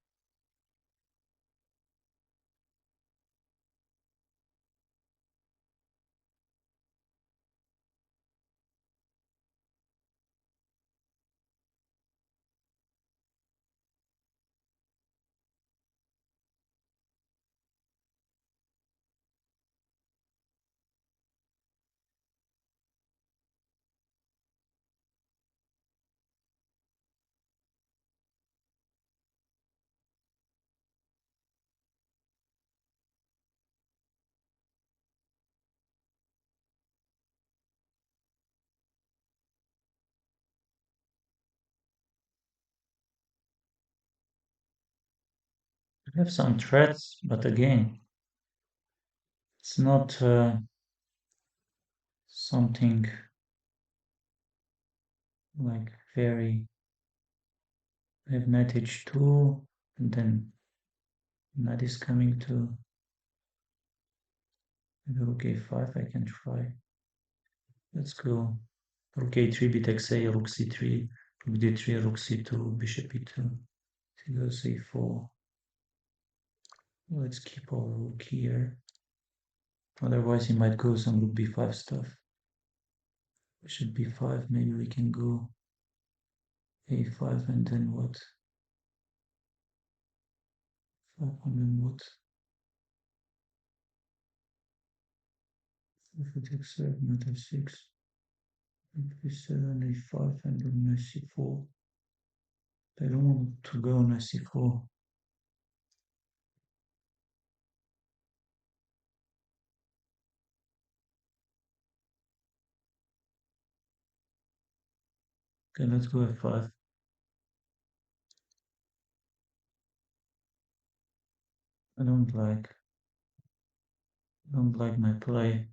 I have some threats, but again, it's not something like very. I have knight h2, and then knight is coming to maybe rook a5. I can try. Let's go. Rook a3, bit xa, rook c3, rook d3, rook c2, bishop e2. He goes a4. Let's keep our rook here. Otherwise, he might go some rook b5 stuff. Bishop b5. Maybe we can go a5 and then what? 5 and then what? If takes 7, knight f6, b7, a5, and then knight c4. I don't want to go on c4. Okay, let's go f5. I don't like my play.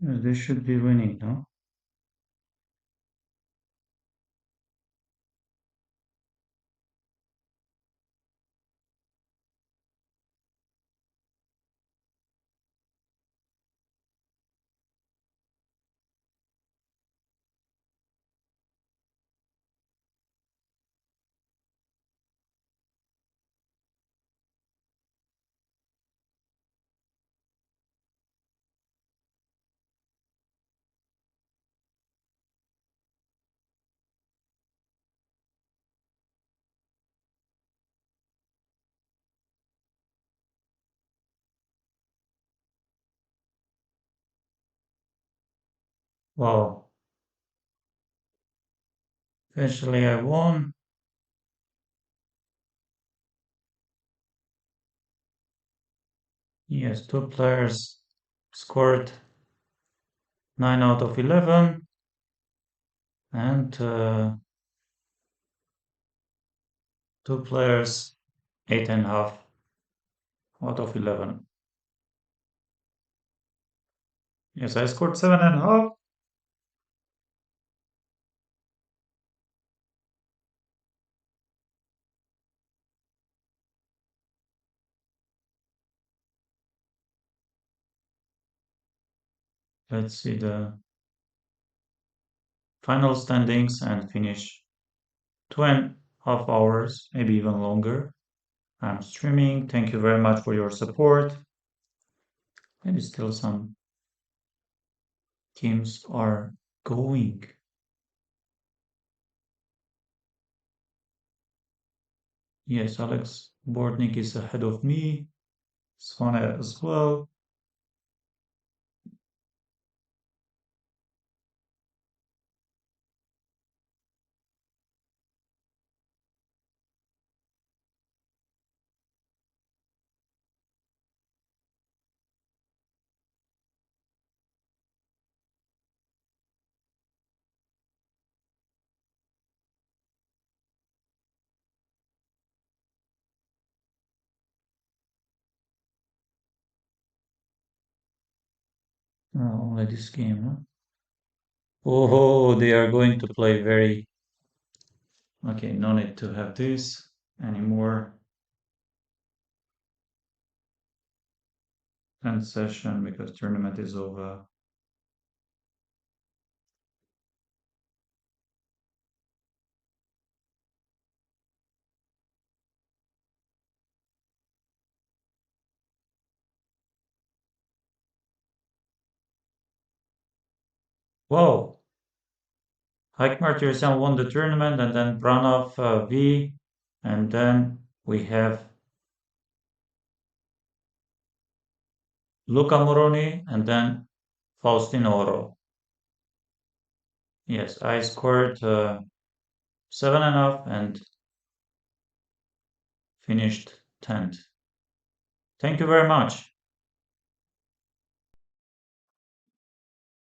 They should be winning, no? Wow. Eventually I won. Yes, two players scored 9 out of 11. And Two players, 8.5 out of 11. Yes, I scored 7.5. Let's see the final standings and finish 2.5 hours, maybe even longer. I'm streaming. Thank you very much for your support. Maybe still some teams are going. Yes, Alex Bordnik is ahead of me. Svane as well. Only this game, huh? Oh, they are going to play very. Okay, no need to have this anymore. End session because tournament is over. Whoa! Hikmar Tirsan won the tournament, and then Branov V, and then we have Luca Moroni, and then Faustino Oro. Yes, I scored 7.5 and finished 10th. Thank you very much.